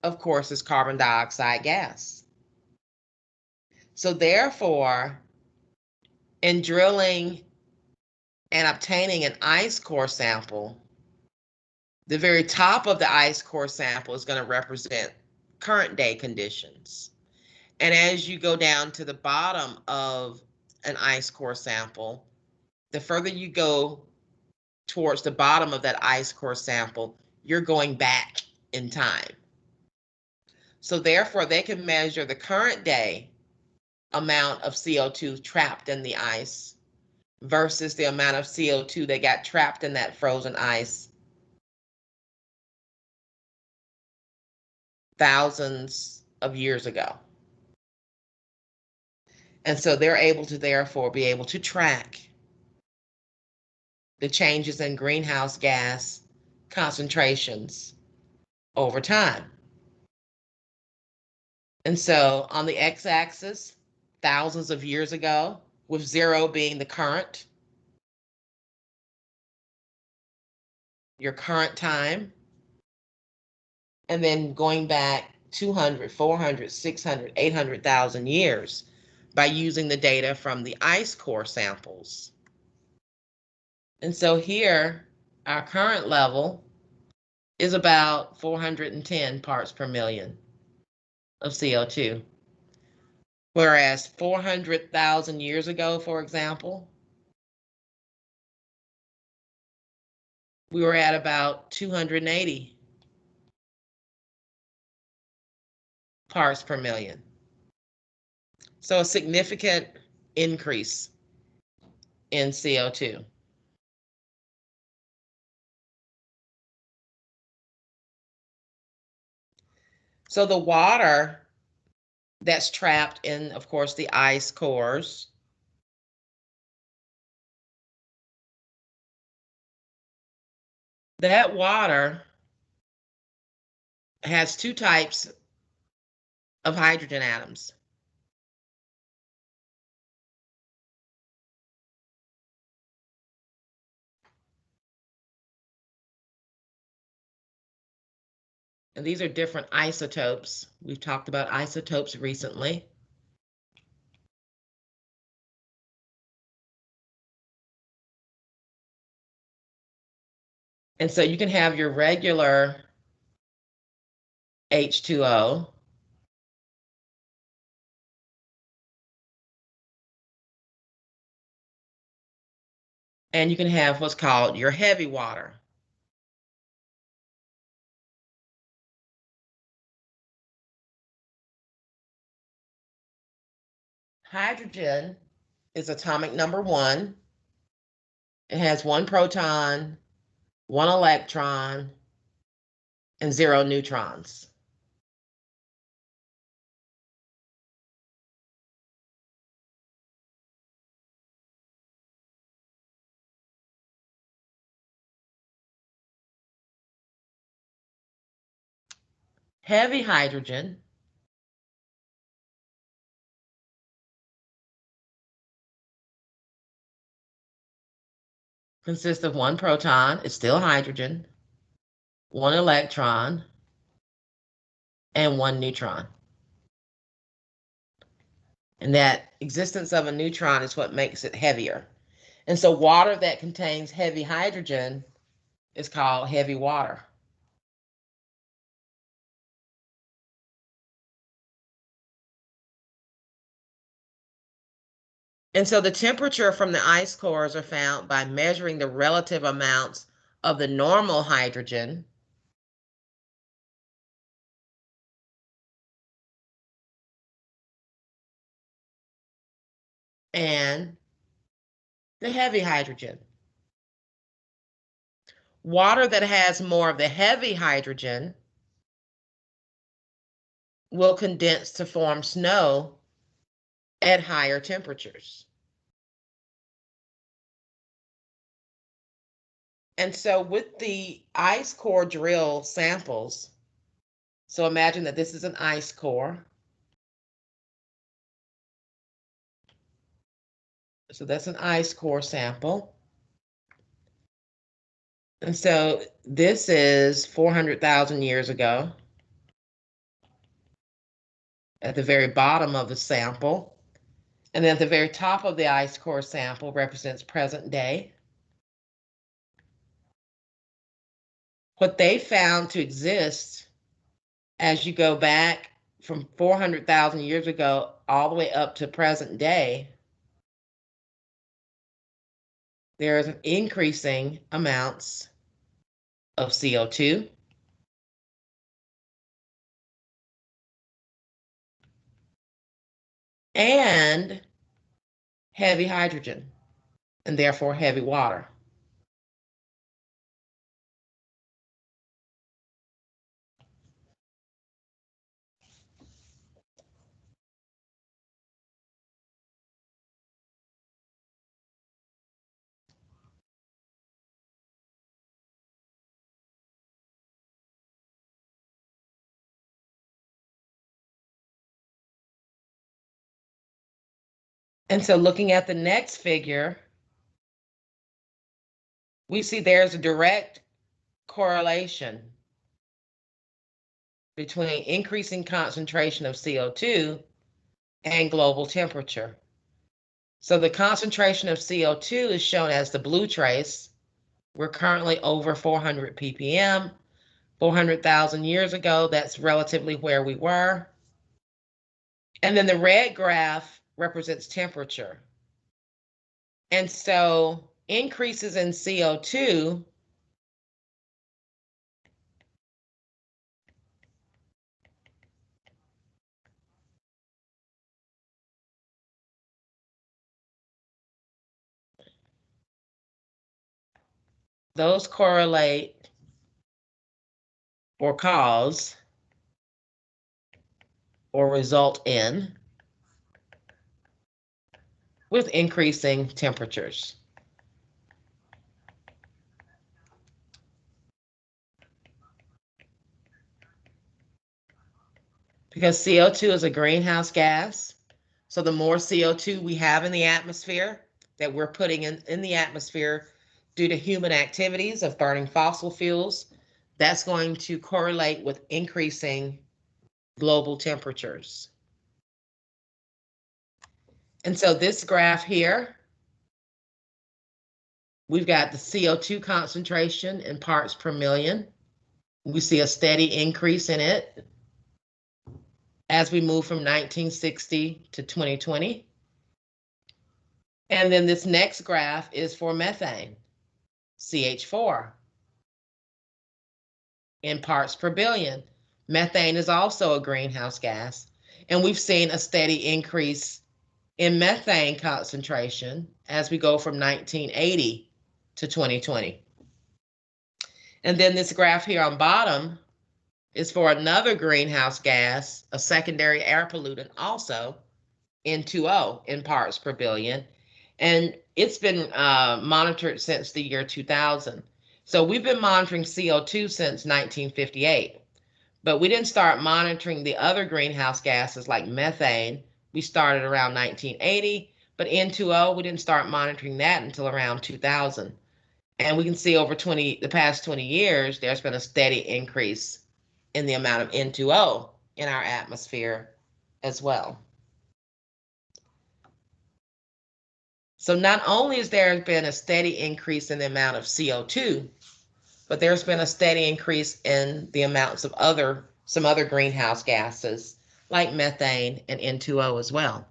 of course, is carbon dioxide gas. So therefore, in drilling and obtaining an ice core sample, the very top of the ice core sample is going to represent current day conditions. And as you go down to the bottom of an ice core sample, the further you go towards the bottom of that ice core sample, you're going back in time. So therefore, they can measure the current day amount of CO2 trapped in the ice versus the amount of CO2 that got trapped in that frozen ice thousands of years ago. And so they're able to therefore be able to track the changes in greenhouse gas concentrations over time. And so on the x-axis, thousands of years ago, with 0 being the current, your current time, and then going back 200, 400, 600, 800,000 years by using the data from the ice core samples. And so here, our current level is about 410 parts per million of CO2. Whereas 400,000 years ago, for example, we were at about 280 parts per million. So a significant increase in CO2. So the water that's trapped in, of course, the ice cores that water has 2 types of hydrogen atoms. And these are different isotopes. We've talked about isotopes recently. And so you can have your regular H2O, and you can have what's called your heavy water. Hydrogen is atomic number 1. It has 1 proton, 1 electron, and 0 neutrons. Heavy hydrogen consists of one proton, it's still hydrogen, one electron, and one neutron. And that existence of a neutron is what makes it heavier. And so water that contains heavy hydrogen is called heavy water. And so the temperature from the ice cores are found by measuring the relative amounts of the normal hydrogen and the heavy hydrogen. Water that has more of the heavy hydrogen will condense to form snow at higher temperatures. And so with the ice core drill samples, so imagine that this is an ice core. So that's an ice core sample. And so this is 400,000 years ago. At the very bottom of the sample. And then at the very top of the ice core sample represents present day. What they found to exist as you go back from 400,000 years ago all the way up to present day, there is an increasing amounts of CO2 and heavy hydrogen, and therefore heavy water. And so looking at the next figure, we see there's a direct correlation between increasing concentration of CO2 and global temperature. So the concentration of CO2 is shown as the blue trace. We're currently over 400 ppm. 400,000 years ago, that's relatively where we were. And then the red graph represents temperature. And so increases in CO2 those correlate or cause or result in with increasing temperatures. Because CO2 is a greenhouse gas, so the more CO2 we have in the atmosphere that we're putting in the atmosphere due to human activities of burning fossil fuels, that's going to correlate with increasing global temperatures. And so this graph here, we've got the CO2 concentration in parts per million. We see a steady increase in it as we move from 1960 to 2020. And then this next graph is for methane, CH4, in parts per billion. Methane is also a greenhouse gas, and we've seen a steady increase in methane concentration as we go from 1980 to 2020. And then this graph here on bottom is for another greenhouse gas, a secondary air pollutant also, N2O in parts per billion. And it's been monitored since the year 2000. So we've been monitoring CO2 since 1958. But we didn't start monitoring the other greenhouse gases like methane. We started around 1980, but N2O, we didn't start monitoring that until around 2000. And we can see over the past 20 years, there's been a steady increase in the amount of N2O in our atmosphere as well. So not only has there been a steady increase in the amount of CO2, but there's been a steady increase in the amounts of some other greenhouse gases like methane and N2O as well.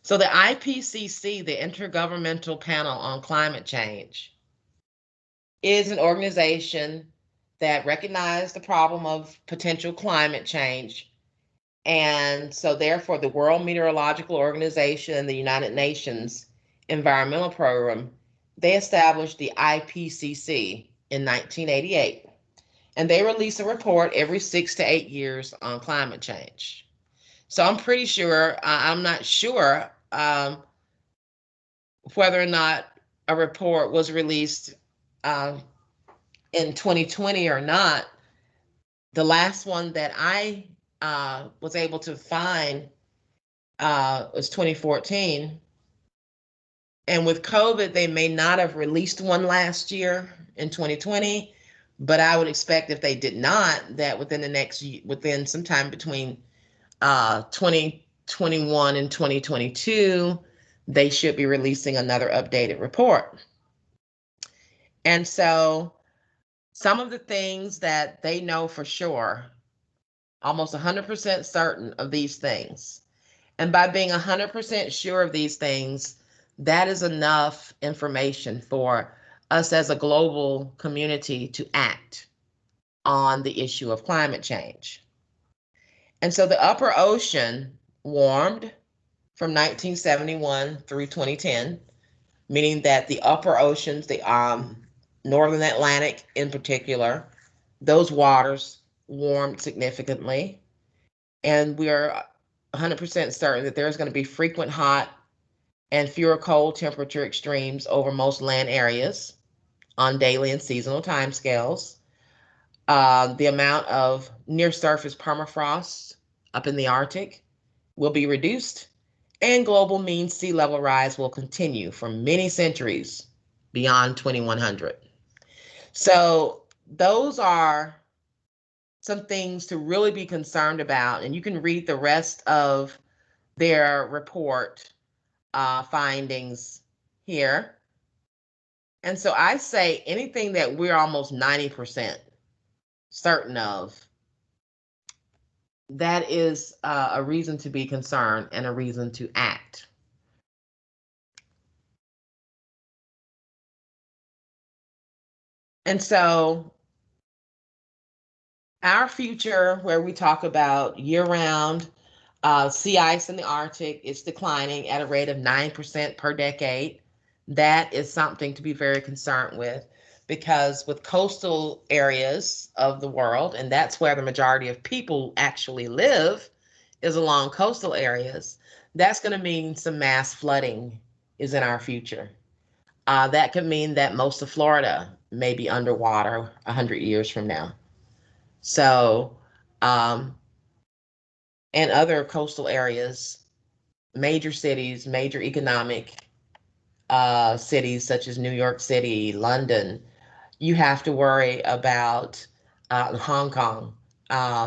So the IPCC, the Intergovernmental Panel on Climate Change, is an organization that recognized the problem of potential climate change. And so therefore the World Meteorological Organization and the United Nations Environmental Program, they established the IPCC in 1988. And they release a report every 6 to 8 years on climate change. So I'm pretty sure, I'm not sure whether or not a report was released in 2020 or not. The last one that I was able to find was 2014. And with COVID, they may not have released one last year in 2020, but I would expect if they did not, that within some time between 2021 and 2022, they should be releasing another updated report. And so some of the things that they know for sure, almost 100% certain of these things. And by being 100% sure of these things, that is enough information for us as a global community to act on the issue of climate change. And so the upper ocean warmed from 1971 through 2010, meaning that the upper oceans, the Northern Atlantic in particular, those waters warmed significantly. And we are 100% certain that there's going to be frequent hot and fewer cold temperature extremes over most land areas on daily and seasonal timescales. The amount of near-surface permafrost up in the Arctic will be reduced, and global mean sea level rise will continue for many centuries beyond 2100. So those are some things to really be concerned about, and you can read the rest of their report findings here. And so I say anything that we're almost 90% certain of, that is a reason to be concerned and a reason to act. And so our future, where we talk about year-round sea ice in the Arctic, is declining at a rate of 9% per decade. That is something to be very concerned with, because with coastal areas of the world, and that's where the majority of people actually live, is along coastal areas, that's going to mean some mass flooding is in our future. That could mean that most of Florida may be underwater 100 years from now. So, and other coastal areas, major cities, major economic cities such as New York City, London, you have to worry about Hong Kong,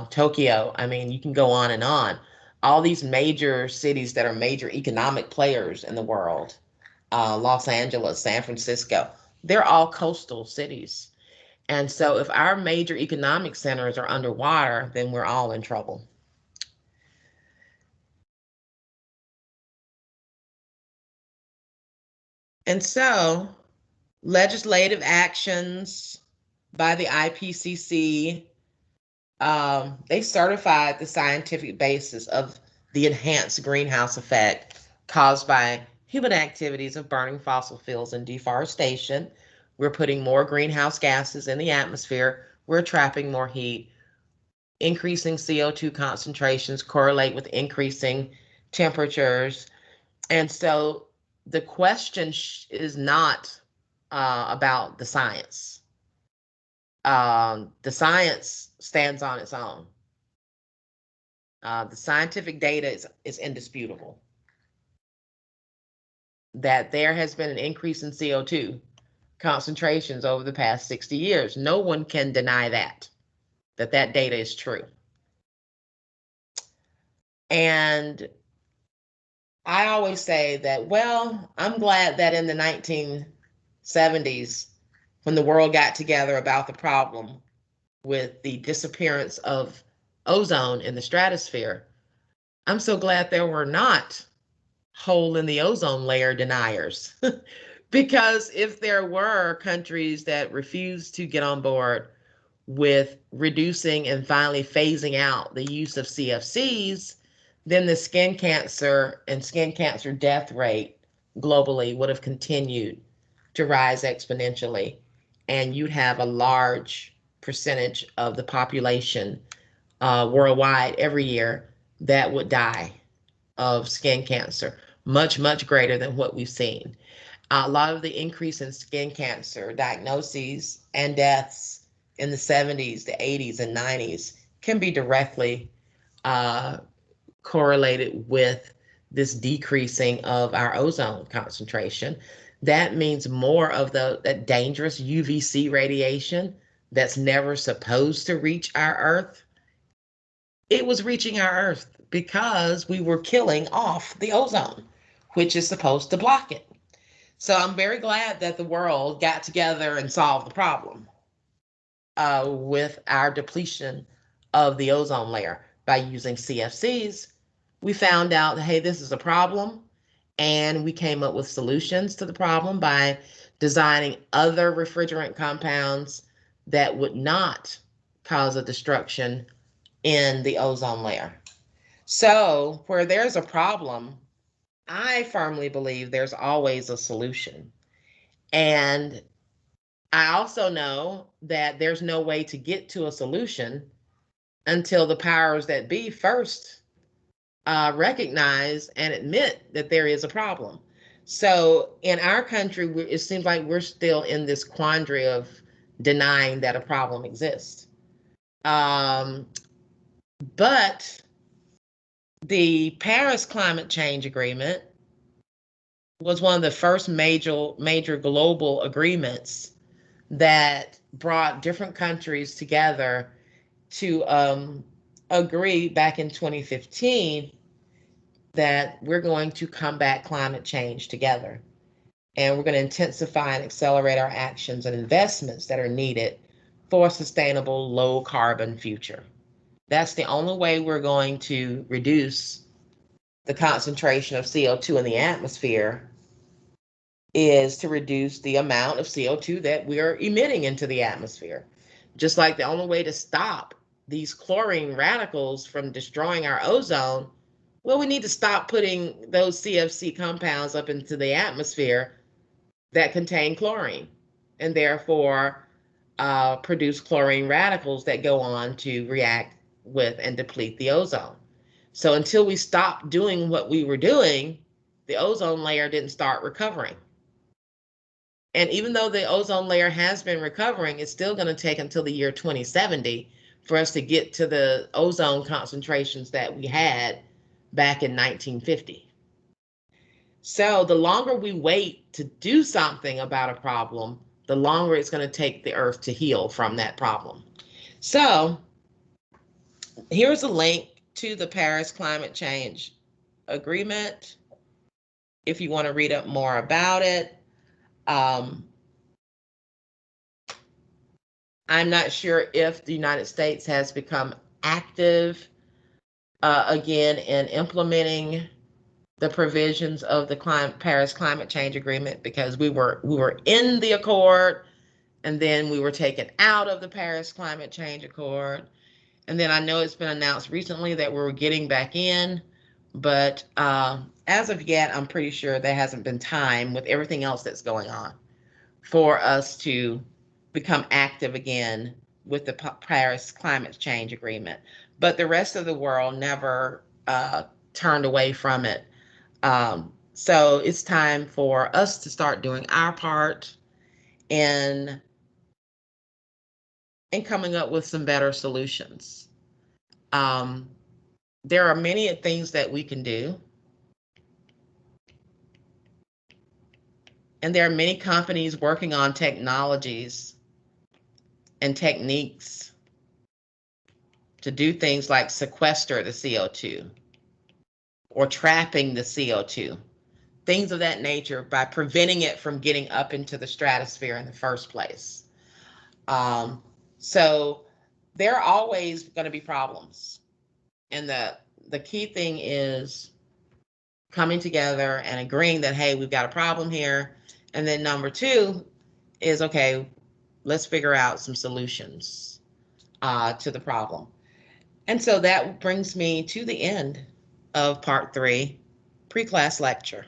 Tokyo. I mean, you can go on and on. All these major cities that are major economic players in the world, Los Angeles, San Francisco, they're all coastal cities. And so if our major economic centers are underwater, then we're all in trouble. And so legislative actions by the IPCC, they certified the scientific basis of the enhanced greenhouse effect caused by human activities of burning fossil fuels and deforestation. We're putting more greenhouse gases in the atmosphere. We're trapping more heat. Increasing CO2 concentrations correlate with increasing temperatures. And so the question is not about the science. The science stands on its own. The scientific data is indisputable that there has been an increase in CO2 concentrations over the past 60 years. No one can deny that data is true. And I always say that, well, I'm glad that in the 1970s, when the world got together about the problem with the disappearance of ozone in the stratosphere, I'm so glad there were not hole in the ozone layer deniers. Because if there were countries that refused to get on board with reducing and finally phasing out the use of CFCs, then the skin cancer and skin cancer death rate globally would have continued to rise exponentially. And you'd have a large percentage of the population worldwide every year that would die of skin cancer, much, much greater than what we've seen. A lot of the increase in skin cancer diagnoses and deaths in the 70s, the 80s, and 90s can be directly correlated with this decreasing of our ozone concentration. That means more of that dangerous UVC radiation that's never supposed to reach our Earth. It was reaching our Earth because we were killing off the ozone, which is supposed to block it. So I'm very glad that the world got together and solved the problem with our depletion of the ozone layer by using CFCs. We found out that, hey, this is a problem, and we came up with solutions to the problem by designing other refrigerant compounds that would not cause a destruction in the ozone layer. So where there's a problem, I firmly believe there's always a solution. And I also know that there's no way to get to a solution until the powers that be first recognize and admit that there is a problem. So in our country, it seems like we're still in this quandary of denying that a problem exists. But the Paris Climate Change Agreement was one of the first major global agreements that brought different countries together to agree back in 2015 that we're going to combat climate change together. And we're going to intensify and accelerate our actions and investments that are needed for a sustainable, low carbon future. That's the only way we're going to reduce the concentration of CO2 in the atmosphere, is to reduce the amount of CO2 that we're emitting into the atmosphere. Just like the only way to stop these chlorine radicals from destroying our ozone, well, we need to stop putting those CFC compounds up into the atmosphere that contain chlorine, and therefore produce chlorine radicals that go on to react with and deplete the ozone. So until we stopped doing what we were doing, the ozone layer didn't start recovering. And even though the ozone layer has been recovering, it's still going to take until the year 2070 for us to get to the ozone concentrations that we had back in 1950. So the longer we wait to do something about a problem, the longer it's going to take the Earth to heal from that problem. So here's a link to the Paris Climate Change Agreement if you want to read up more about it. I'm not sure if the United States has become active again in implementing the provisions of the Paris Climate Change Agreement, because we were in the accord, and then we were taken out of the Paris Climate Change Accord. And then I know it's been announced recently that we're getting back in, but as of yet, I'm pretty sure there hasn't been time with everything else that's going on for us to become active again with the Paris Climate Change Agreement. But the rest of the world never turned away from it. So it's time for us to start doing our part in and coming up with some better solutions. There are many things that we can do. And there are many companies working on technologies and techniques to do things like sequester the CO2 or trapping the CO2, things of that nature, by preventing it from getting up into the stratosphere in the first place. So there are always going to be problems. And the key thing is coming together and agreeing that, hey, we've got a problem here. And then number two is, okay, let's figure out some solutions to the problem. And so that brings me to the end of part 3, pre-class lecture.